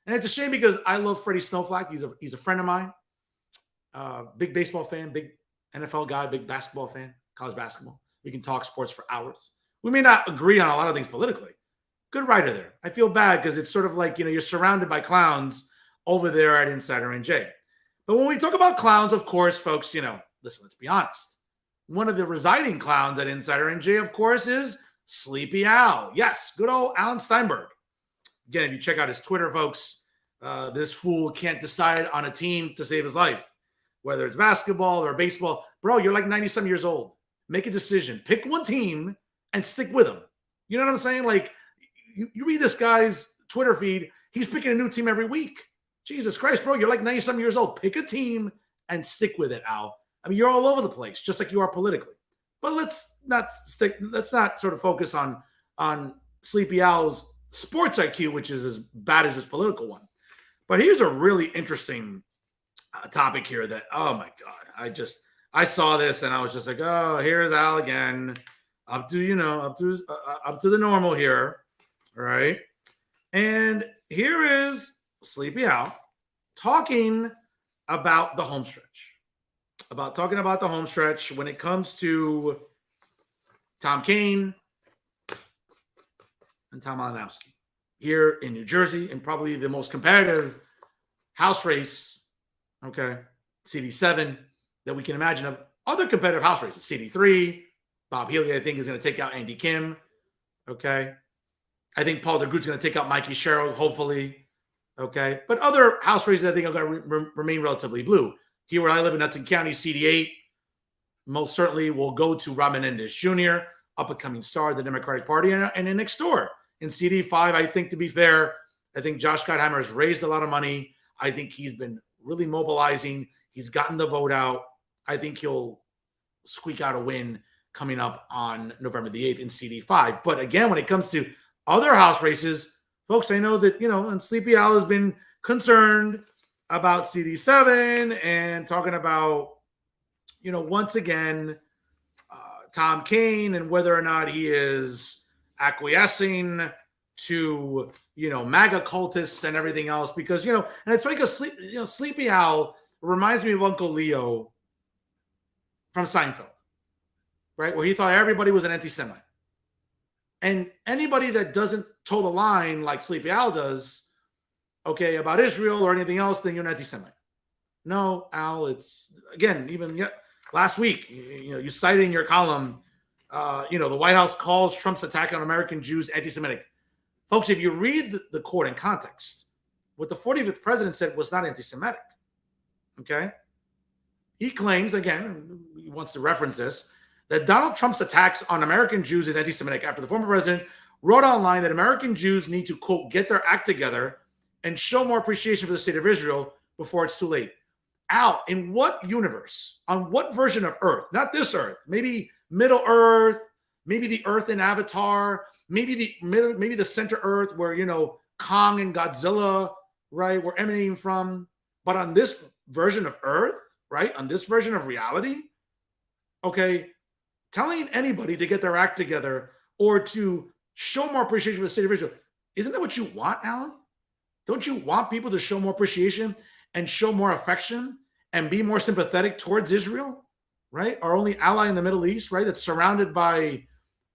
And it's a shame because I love Freddie Snowflake. He's a friend of mine. Big baseball fan, big NFL guy, big basketball fan, college basketball. We can talk sports for hours. We may not agree on a lot of things politically. Good writer there. I feel bad because it's sort of like, you're surrounded by clowns over there at Insider NJ. But when we talk about clowns, of course, folks, listen, let's be honest. One of the residing clowns at Insider NJ, of course, is Sleepy Al. Yes, good old Alan Steinberg. Again, if you check out his Twitter, folks, this fool can't decide on a team to save his life, whether it's basketball or baseball. Bro, you're like 90-some years old. Make a decision. Pick one team and stick with them. You know what I'm saying? Like, you read this guy's Twitter feed. He's picking a new team every week. Jesus Christ, bro, you're like 90-some years old. Pick a team and stick with it, Al. I mean, you're all over the place, just like you are politically. But let's not sort of focus on Sleepy Al's sports IQ, which is as bad as his political one. But here's a really interesting topic here that, oh my God, I saw this and I was just like, oh, here's Al again, up to the normal here, all right? And here is Sleepy Al talking about the home stretch, when it comes to Tom Kean and Tom Malinowski here in New Jersey, and probably the most competitive House race, okay, CD7, that we can imagine of other competitive House races. CD3, Bob Healy, I think, is going to take out Andy Kim, okay? I think Paul DeGroot's going to take out Mikey Sherrill, hopefully, okay? But other House races, I think, are going to remain relatively blue. Here where I live in Hudson County, CD8, most certainly will go to Rob Menendez Jr., up-and-coming star of the Democratic Party, and then next door. In CD5, I think, to be fair, I think Josh Gottheimer has raised a lot of money. I think he's been really mobilizing. He's gotten the vote out. I think he'll squeak out a win coming up on November the 8th in CD5. But again, when it comes to other House races, folks, I know that, and Sleepy Al has been concerned about CD7 and talking about, once again, Tom Kean and whether or not he is acquiescing to, MAGA cultists and everything else, because, and it's like Sleepy Al reminds me of Uncle Leo from Seinfeld, right? Where he thought everybody was an anti-Semite. And anybody that doesn't toe the line like Sleepy Al does, okay, about Israel or anything else, then you're an anti-Semite. No, Al, it's, again, even last week, you cited in your column, the White House calls Trump's attack on American Jews anti-Semitic. Folks, if you read the quote in context, what the 45th president said was not anti-Semitic, okay? He claims, again, he wants to reference this, that Donald Trump's attacks on American Jews is anti-Semitic after the former president wrote online that American Jews need to, quote, get their act together and show more appreciation for the state of Israel before it's too late. Al, in what universe, on what version of Earth, not this Earth, maybe Middle Earth, maybe the Earth in Avatar, maybe the center Earth where, Kong and Godzilla, right, were emanating from, but on this version of Earth, right, on this version of reality, okay, telling anybody to get their act together or to show more appreciation for the state of Israel, isn't that what you want, Alan? Don't you want people to show more appreciation and show more affection and be more sympathetic towards Israel, right? Our only ally in the Middle East, right? That's surrounded by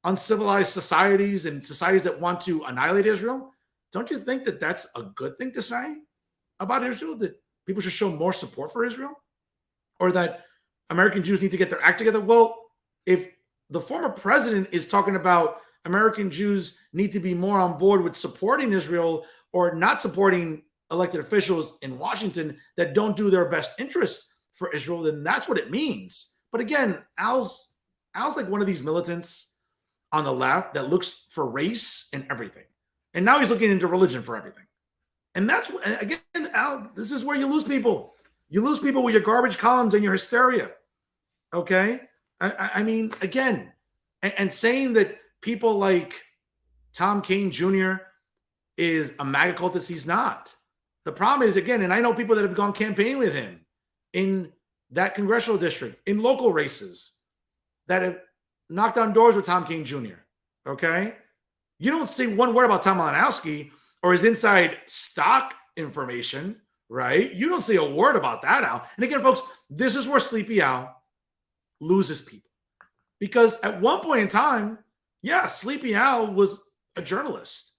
uncivilized societies and societies that want to annihilate Israel. Don't you think that that's a good thing to say about Israel, that people should show more support for Israel, or that American Jews need to get their act together? Well, if the former president is talking about American Jews need to be more on board with supporting Israel or not supporting elected officials in Washington that don't do their best interest for Israel, then that's what it means. But again, Al's like one of these militants on the left that looks for race and everything. And now he's looking into religion for everything. And that's, again, Al, this is where you lose people. You lose people with your garbage columns and your hysteria. Okay? I mean, again, and saying that people like Tom Kean Jr. is a MAGA cultist, he's not. The problem is, again, and I know people that have gone campaign with him in that congressional district, in local races, that have knocked on doors with Tom Kean Jr., okay? You don't see one word about Tom Malinowski or his inside stock information, right? You don't see a word about that, Al. And again, folks, this is where Sleepy Al loses people. Because at one point in time, yeah, Sleepy Al was a journalist,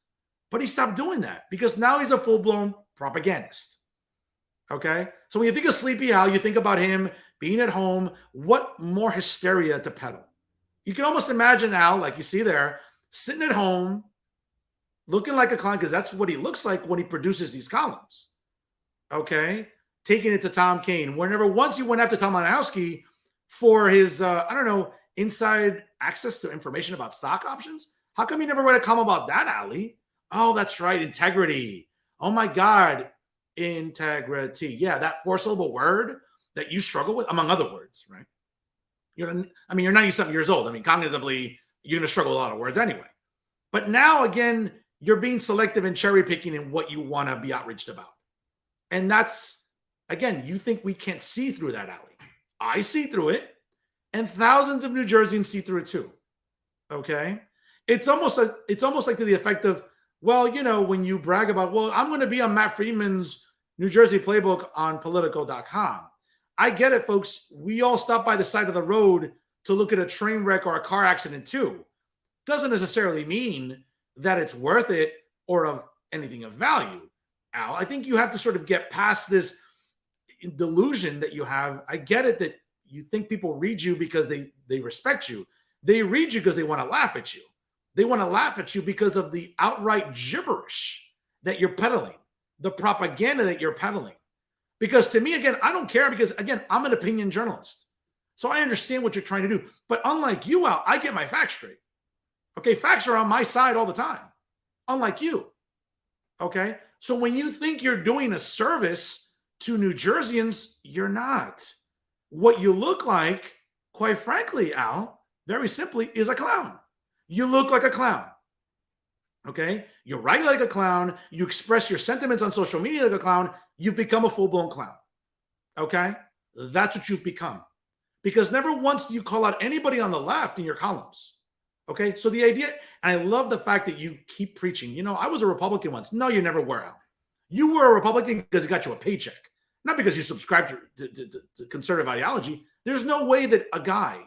but he stopped doing that because now he's a full-blown propagandist. Okay? So when you think of Sleepy Al, you think about him being at home. What more hysteria to peddle? You can almost imagine Al, like you see there, sitting at home, looking like a clown, because that's what he looks like when he produces these columns. Okay? Taking it to Tom Kean. Whenever once you went after Tom Malinowski for his, inside access to information about stock options, how come you never read a column about that, Ali? Oh, that's right. Integrity. Oh my God. Integrity. Yeah, that 4-syllable word that you struggle with, among other words, right? You're 90-something years old. I mean, cognitively, you're going to struggle with a lot of words anyway. But now, again, you're being selective and cherry picking in what you want to be outraged about. And that's, again, you think we can't see through that alley. I see through it, and thousands of New Jerseyans see through it too. Okay? It's almost like to the effect of, well, when you brag about, well, I'm going to be on Matt Friedman's New Jersey playbook on Politico.com. I get it, folks. We all stop by the side of the road to look at a train wreck or a car accident too. Doesn't necessarily mean that it's worth it or of anything of value, Al. I think you have to sort of get past this delusion that you have. I get it that you think people read you because they respect you. They read you because they want to laugh at you. They want to laugh at you because of the outright gibberish that you're peddling, the propaganda that you're peddling. Because to me, again, I don't care because, again, I'm an opinion journalist. So I understand what you're trying to do. But unlike you, Al, I get my facts straight. Okay, facts are on my side all the time, unlike you. Okay, so when you think you're doing a service to New Jerseyans, you're not. What you look like, quite frankly, Al, very simply, is a clown. You look like a clown. Okay, you write like a clown. You express your sentiments on social media like a clown. You've become a full-blown clown. Okay, that's what you've become. Because never once do you call out anybody on the left in your columns. Okay, so the idea, and I love the fact that you keep preaching, I was a Republican once. No, you never were, Al. You were a Republican because it got you a paycheck, not because you subscribed to conservative ideology. There's no way that a guy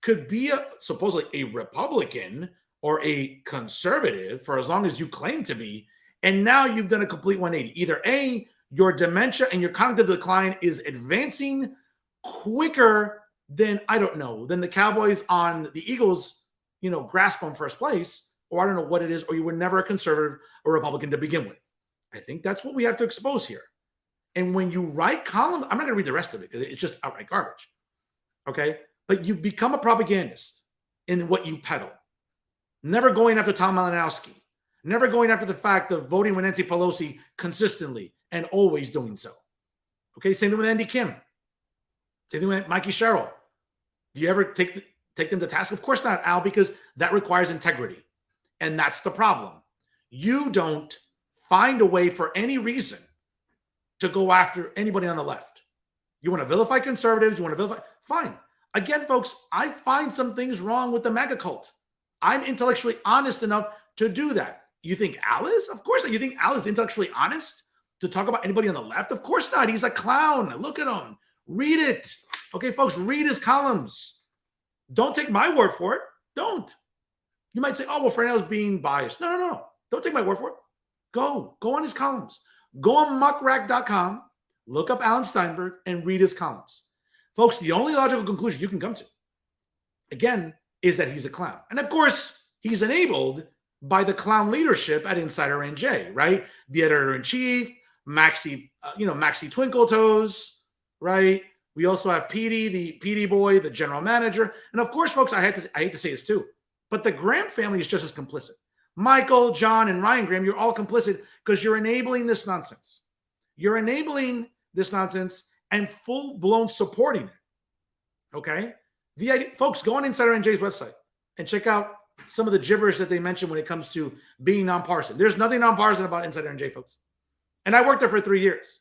could be supposedly a Republican or a conservative for as long as you claim to be, and now you've done a complete 180. Either A, your dementia and your cognitive decline is advancing quicker than, than the Cowboys on the Eagles, grasp on first place, or I don't know what it is, or you were never a conservative or Republican to begin with. I think that's what we have to expose here. And when you write columns, I'm not going to read the rest of it because it's just outright garbage. Okay? But you've become a propagandist in what you peddle. Never going after Tom Malinowski. Never going after the fact of voting with Nancy Pelosi consistently and always doing so. Okay? Same thing with Andy Kim. Same thing with Mikey Sherrill. Do you ever take them to task? Of course not, Al, because that requires integrity. And that's the problem. You don't find a way for any reason to go after anybody on the left. You want to vilify conservatives, you want to vilify, fine. Again, folks, I find some things wrong with the MAGA cult. I'm intellectually honest enough to do that. You think Al is? Of course not. You think Al is intellectually honest to talk about anybody on the left? Of course not. He's a clown. Look at him. Read it. Okay, folks, read his columns. Don't take my word for it. Don't. You might say, oh, well, Fernando's being biased. No. Don't take my word for it. Go on his columns. Go on muckrack.com, look up Alan Steinberg, and read his columns. Folks, the only logical conclusion you can come to, again, is that he's a clown. And of course, he's enabled by the clown leadership at Insider NJ, right? The editor-in-chief, Maxie Twinkletoes, right? We also have Petey, the Petey boy, the general manager. And of course, folks, I hate to say this too, but the Graham family is just as complicit. Michael, John, and Ryan Graham, you're all complicit because you're enabling this nonsense. You're enabling this nonsense and full-blown supporting it. Okay? Folks, go on Insider NJ's website and check out some of the gibberish that they mention when it comes to being nonpartisan. There's nothing nonpartisan about Insider NJ, folks. And I worked there for 3 years.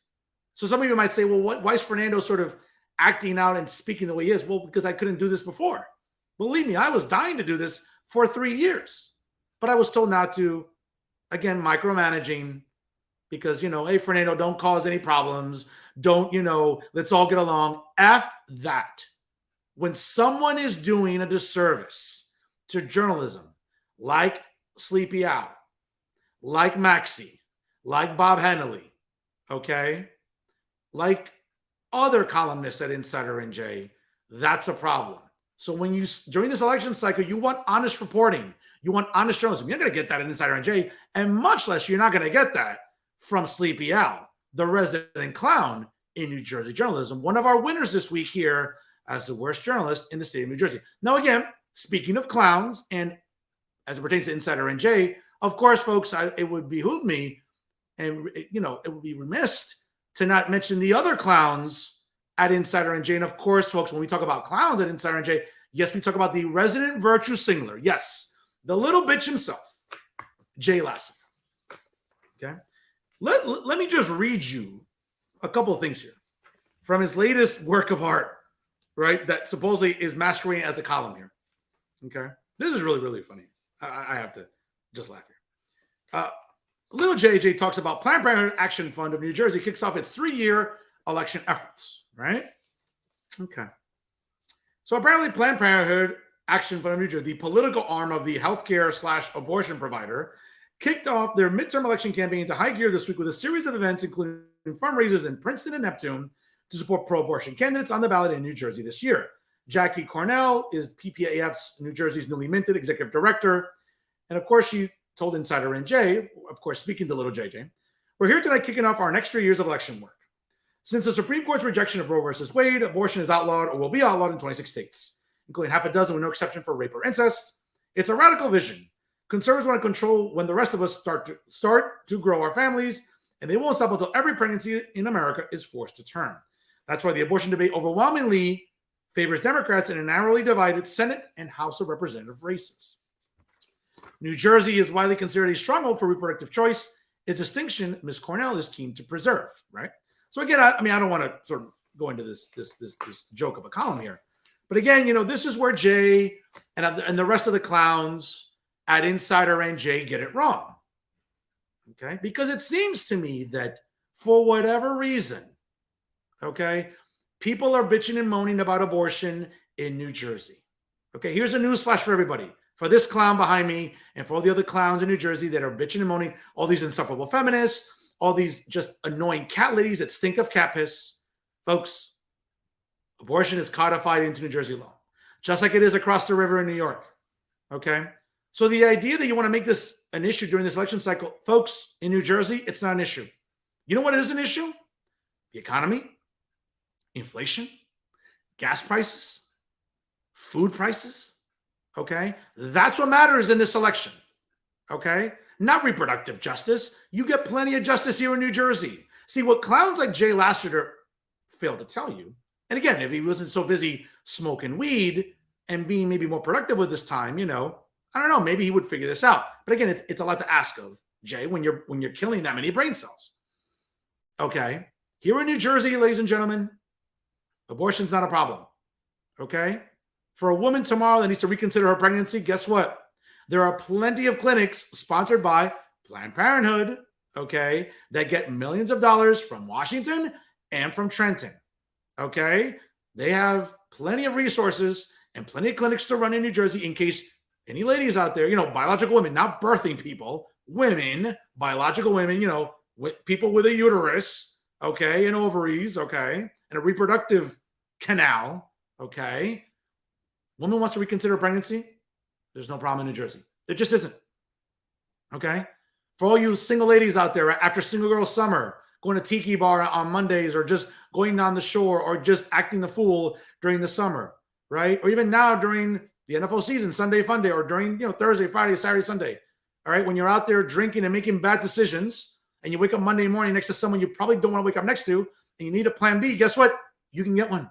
So some of you might say, well, why is Fernando sort of acting out and speaking the way he is? Well, because I couldn't do this before. Believe me, I was dying to do this for 3 years. But I was told not to, again, micromanaging because, hey, Fernando, don't cause any problems. Don't, let's all get along. F that. When someone is doing a disservice to journalism, like Sleepy Al, like Maxie, like Bob Hennelly, okay, like other columnists at Insider NJ, that's a problem. So when during this election cycle, you want honest reporting, you want honest journalism. You're not going to get that at Insider NJ, and much less you're not going to get that from Sleepy Al, the resident clown in New Jersey journalism. One of our winners this week here as the worst journalist in the state of New Jersey. Now, again, speaking of clowns, and as it pertains to Insider NJ, of course, folks, it would behoove me, and it would be remiss to not mention the other clowns at Insider NJ. And of course, folks, when we talk about clowns at Insider NJ, yes, we talk about the resident virtue signaler. Yes, the little bitch himself, Jay Lassiter. Okay. Let me just read you a couple of things here from his latest work of art, right? That supposedly is masquerading as a column here. Okay. This is really, really funny. I have to just laugh here. Little JJ talks about Planned Parenthood Action Fund of New Jersey kicks off its 3-year election efforts, right? Okay. So apparently Planned Parenthood Action Fund of New Jersey, the political arm of the healthcare/abortion provider, kicked off their midterm election campaign into high gear this week with a series of events, including fundraisers in Princeton and Neptune to support pro-abortion candidates on the ballot in New Jersey this year. Jackie Cornell is PPAF's New Jersey's newly minted executive director. And of course, she told Insider NJ, of course, speaking to little JJ, we're here tonight kicking off our next 3 years of election work. Since the Supreme Court's rejection of Roe versus Wade, abortion is outlawed or will be outlawed in 26 states, including half a dozen with no exception for rape or incest. It's a radical vision. Conservatives want to control when the rest of us start to grow our families, and they won't stop until every pregnancy in America is forced to term. That's why the abortion debate overwhelmingly favors Democrats in a narrowly divided Senate and House of Representative races. New Jersey is widely considered a stronghold for reproductive choice, a distinction Ms. Cornell is keen to preserve, right? So again, I don't want to sort of go into this joke of a column here. But again, this is where Jay and the rest of the clowns at Insider NJ get it wrong, okay? Because it seems to me that for whatever reason, okay, people are bitching and moaning about abortion in New Jersey. Okay, here's a newsflash for everybody. For this clown behind me and for all the other clowns in New Jersey that are bitching and moaning, all these insufferable feminists, all these just annoying cat ladies that stink of cat piss. Folks, abortion is codified into New Jersey law, just like it is across the river in New York, okay? So the idea that you want to make this an issue during this election cycle, folks, in New Jersey, it's not an issue. You know what is an issue? The economy, inflation, gas prices, food prices. Okay, that's what matters in this election. Okay, not reproductive justice. You get plenty of justice here in New Jersey. See, what clowns like Jay Lassiter failed to tell you, and again, if he wasn't so busy smoking weed and being maybe more productive with his time, I don't know, maybe he would figure this out. But again, it's a lot to ask of Jay when you're killing that many brain cells. Okay, here in New Jersey, ladies and gentlemen, abortion's not a problem. Okay. For a woman tomorrow that needs to reconsider her pregnancy, guess what? There are plenty of clinics sponsored by Planned Parenthood, okay, that get millions of dollars from Washington and from Trenton, okay? They have plenty of resources and plenty of clinics to run in New Jersey in case any ladies out there, biological women, not birthing people, women, biological women, people with a uterus, okay, and ovaries, okay, and a reproductive canal, okay? Woman wants to reconsider pregnancy, there's no problem in New Jersey. There just isn't. Okay? For all you single ladies out there, after Single Girl Summer, going to Tiki Bar on Mondays or just going down the shore or just acting the fool during the summer, right? Or even now during the NFL season, Sunday Fun Day, or during Thursday, Friday, Saturday, Sunday. All right? When you're out there drinking and making bad decisions and you wake up Monday morning next to someone you probably don't want to wake up next to and you need a plan B, guess what? You can get one.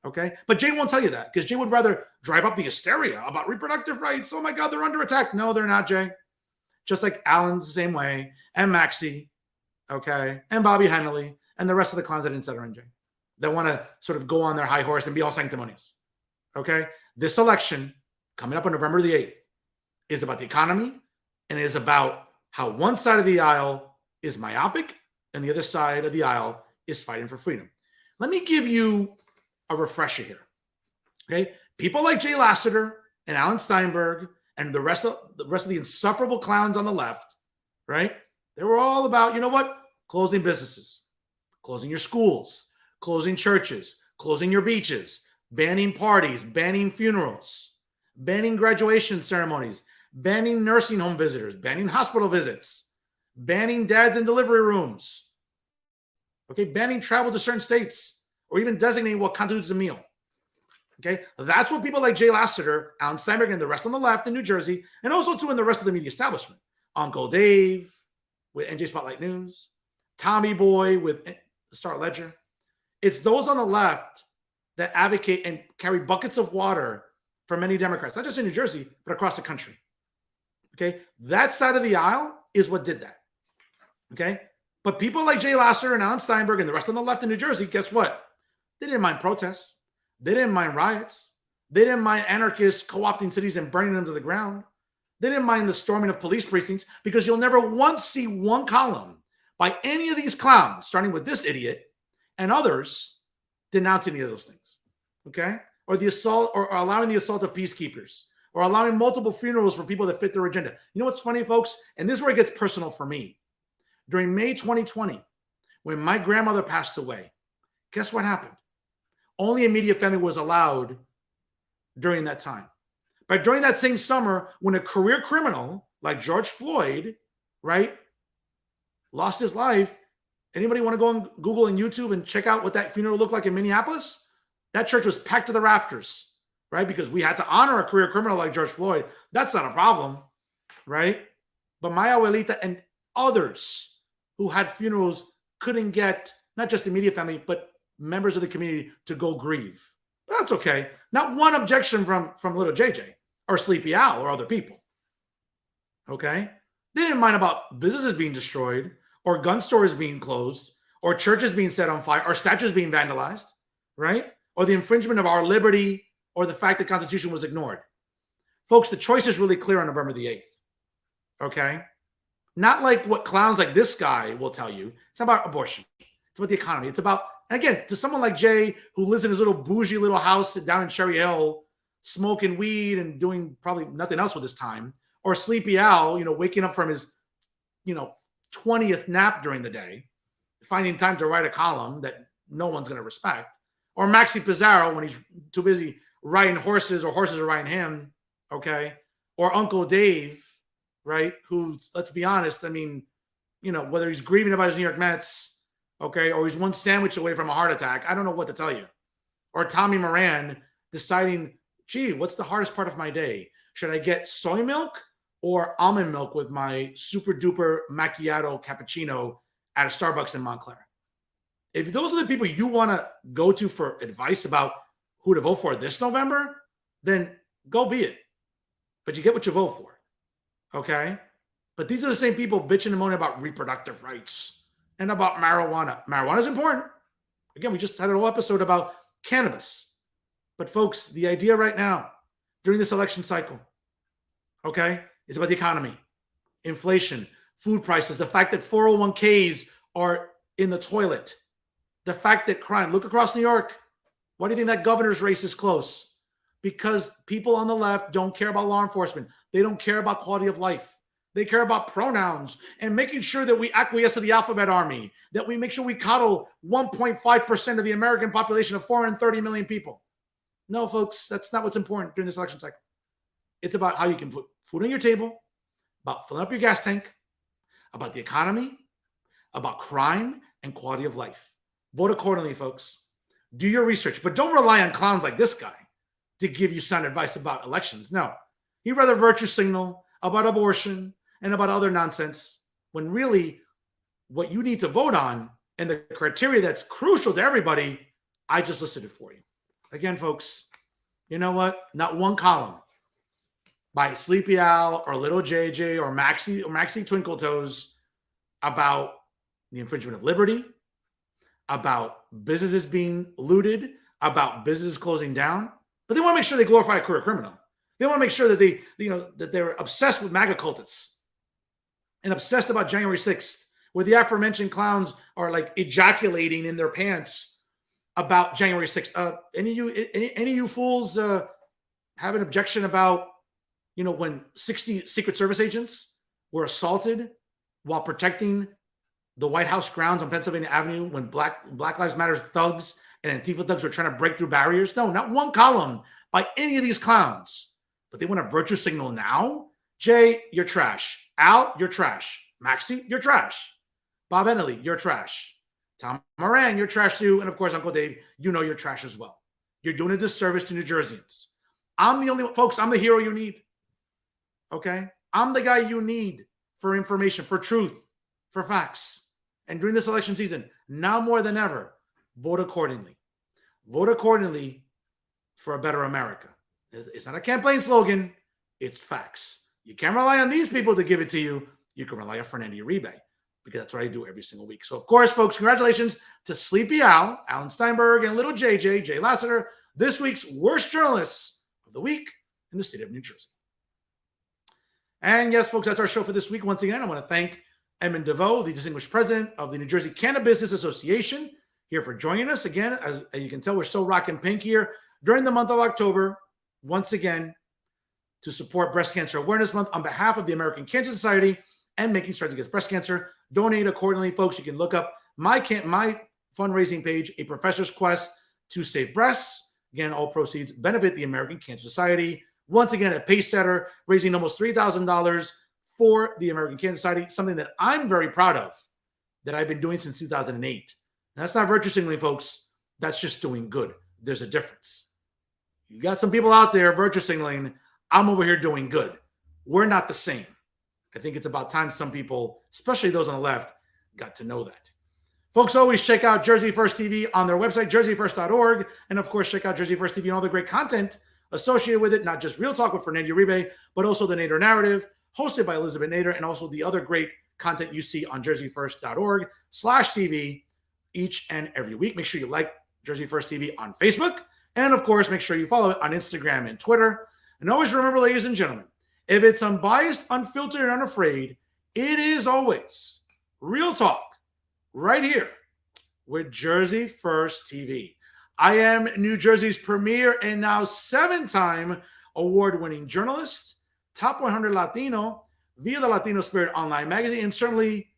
Okay. But Jay won't tell you that because Jay would rather drive up the hysteria about reproductive rights. Oh my God, they're under attack. No, they're not, Jay. Just like Alan's the same way, and Maxie, okay, and Bobby Henley, and the rest of the clowns at Insider NJ that want to sort of go on their high horse and be all sanctimonious. Okay. This election coming up on November the 8th is about the economy, and it is about how one side of the aisle is myopic and the other side of the aisle is fighting for freedom. Let me give you a refresher here. Okay, people like Jay Lassiter and Alan Steinberg and the rest of the insufferable clowns on the left, right? They were all about, closing businesses, closing your schools, closing churches, closing your beaches, banning parties, banning funerals, banning graduation ceremonies, banning nursing home visitors, banning hospital visits, banning dads in delivery rooms. Okay, banning travel to certain states, or even designating what constitutes a meal. Okay, that's what people like Jay Lassiter, Alan Steinberg, and the rest on the left in New Jersey, and also too in the rest of the media establishment. Uncle Dave with NJ Spotlight News, Tommy Boy with Star Ledger. It's those on the left that advocate and carry buckets of water for many Democrats, not just in New Jersey, but across the country. Okay. That side of the aisle is what did that. Okay. But people like Jay Lasser and Alan Steinberg and the rest on the left in New Jersey, guess what? They didn't mind protests. They didn't mind riots. They didn't mind anarchists co-opting cities and burning them to the ground. They didn't mind the storming of police precincts, because you'll never once see one column by any of these clowns, starting with this idiot and others, denounce any of those things. Okay. Or the assault, or allowing the assault of peacekeepers, or allowing multiple funerals for people that fit their agenda. You know what's funny, folks? And this is where it gets personal for me. During May 2020, when my grandmother passed away, guess what happened? Only immediate family was allowed during that time. But during that same summer, when a career criminal like George Floyd, right, lost his life, anybody want to go on Google and YouTube and check out what that funeral looked like in Minneapolis? That church was packed to the rafters, right? Because we had to honor a career criminal like George Floyd. That's not a problem, right? But my abuelita and others who had funerals couldn't get not just immediate family, but members of the community to go grieve. That's okay. Not one objection from little JJ or Sleepy Al or other people. Okay? They didn't mind about businesses being destroyed, or gun stores being closed, or churches being set on fire, or statues being vandalized, right? Or the infringement of our liberty, or the fact the Constitution was ignored. Folks, the choice is really clear on November the 8th. Okay? Not like what clowns like this guy will tell you. It's about abortion. It's about the economy. It's about, and again, to someone like Jay, who lives in his little bougie little house down in Cherry Hill, smoking weed and doing probably nothing else with his time, or Sleepy Al, waking up from his, 20th nap during the day, finding time to write a column that no one's going to respect, or Maxi Pizarro when he's too busy riding horses, or horses are riding him, okay, or Uncle Dave, right, who, let's be honest, I mean, whether he's grieving about his New York Mets, okay, or he's one sandwich away from a heart attack, I don't know what to tell you. Or Tommy Moran deciding, gee, what's the hardest part of my day? Should I get soy milk or almond milk with my super duper macchiato cappuccino at a Starbucks in Montclair? If those are the people you want to go to for advice about who to vote for this November, then go be it. But you get what you vote for. Okay? But these are the same people bitching and moaning about reproductive rights and about marijuana. Marijuana is important. Again, we just had a whole episode about cannabis. But folks, the idea right now, during this election cycle, okay, is about the economy, inflation, food prices, the fact that 401ks are in the toilet, the fact that crime, look across New York. Why do you think that governor's race is close? Because people on the left don't care about law enforcement. They don't care about quality of life. They care about pronouns and making sure that we acquiesce to the alphabet army, that we make sure we coddle 1.5% of the American population of 430 million people. No, folks, that's not what's important during this election cycle. It's about how you can put food on your table, about filling up your gas tank, about the economy, about crime and quality of life. Vote accordingly, folks. Do your research, but don't rely on clowns like this guy to give you sound advice about elections. No, he'd rather virtue signal about abortion and about other nonsense, when really what you need to vote on and the criteria that's crucial to everybody, I just listed it for you. Again, folks, you know what? Not one column by Sleepy Al or Little JJ or Maxi Twinkle Toes about the infringement of liberty, about businesses being looted, about businesses closing down. But they want to make sure they glorify a career criminal. They want to make sure that that they're obsessed with MAGA cultists and obsessed about January 6th, where the aforementioned clowns are like ejaculating in their pants about January 6th. Any of you fools have an objection about, when 60 Secret Service agents were assaulted while protecting the White House grounds on Pennsylvania Avenue, when Black Lives Matter thugs and Antifa thugs were trying to break through barriers? No, not one column by any of these clowns. But they want to virtue signal now. Jay, you're trash. Al, you're trash. Maxi, you're trash. Bob Eneley, you're trash. Tom Moran, you're trash too. And of course, Uncle Dave, you're trash as well. You're doing a disservice to New Jerseyans. I'm the only one, folks, I'm the hero you need. Okay? I'm the guy you need for information, for truth, for facts. And during this election season, now more than ever, vote accordingly. Vote accordingly for a better America. It's not a campaign slogan. It's facts. You can't rely on these people to give it to you. You can rely on Fernando Uribe, because that's what I do every single week. So, of course, folks, congratulations to Sleepy Al, Alan Steinberg, and little JJ, Jay Lassiter, this week's worst journalists of the week in the state of New Jersey. And yes, folks, that's our show for this week. Once again, I want to thank Edmund DeVeaux, the distinguished president of the New Jersey CannaBusiness Association, here for joining us. Again, as you can tell, we're still rocking pink here during the month of October, once again, to support Breast Cancer Awareness Month on behalf of the American Cancer Society and Making Strides Against Breast Cancer. Donate accordingly, folks. You can look up my fundraising page, A Professor's Quest to Save Breasts. Again, all proceeds benefit the American Cancer Society. Once again, a pace setter, raising almost $3,000 for the American Cancer Society, something that I'm very proud of, that I've been doing since 2008. And that's not virtue signaling, folks. That's just doing good. There's a difference. You got some people out there virtue signaling. I'm over here doing good. We're not the same. I think it's about time some people, especially those on the left, got to know that. Folks, always check out Jersey First TV on their website, jerseyfirst.org. And of course, check out Jersey First TV and all the great content associated with it, not just Real Talk with Fernando Uribe, but also the Nader Narrative, hosted by Elizabeth Nader, and also the other great content you see on jerseyfirst.org/TV each and every week. Make sure you like Jersey First TV on Facebook. And of course, make sure you follow it on Instagram and Twitter. And always remember, ladies and gentlemen, if it's unbiased, unfiltered, and unafraid, it is always Real Talk right here with Jersey First TV. I am New Jersey's premier and now 7-time award-winning journalist, top 100 Latino via the Latino Spirit online magazine, and certainly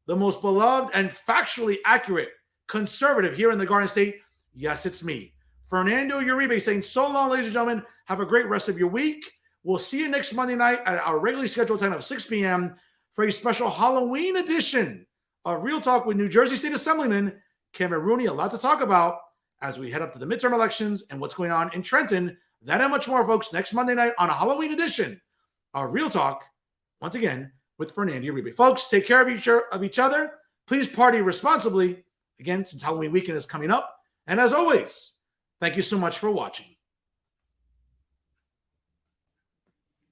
the most beloved and factually accurate conservative here in the Garden State. Yes, it's me, Fernando Uribe, saying so long, ladies and gentlemen. Have a great rest of your week. We'll see you next Monday night at our regularly scheduled time of 6 p.m. for a special Halloween edition of Real Talk with New Jersey State Assemblyman Cameron Rooney. A lot to talk about as we head up to the midterm elections and what's going on in Trenton. That and much more, folks, next Monday night on a Halloween edition of Real Talk, once again, with Fernando Uribe. Folks, take care of each other. Please party responsibly, again, since Halloween weekend is coming up. And as always, thank you so much for watching.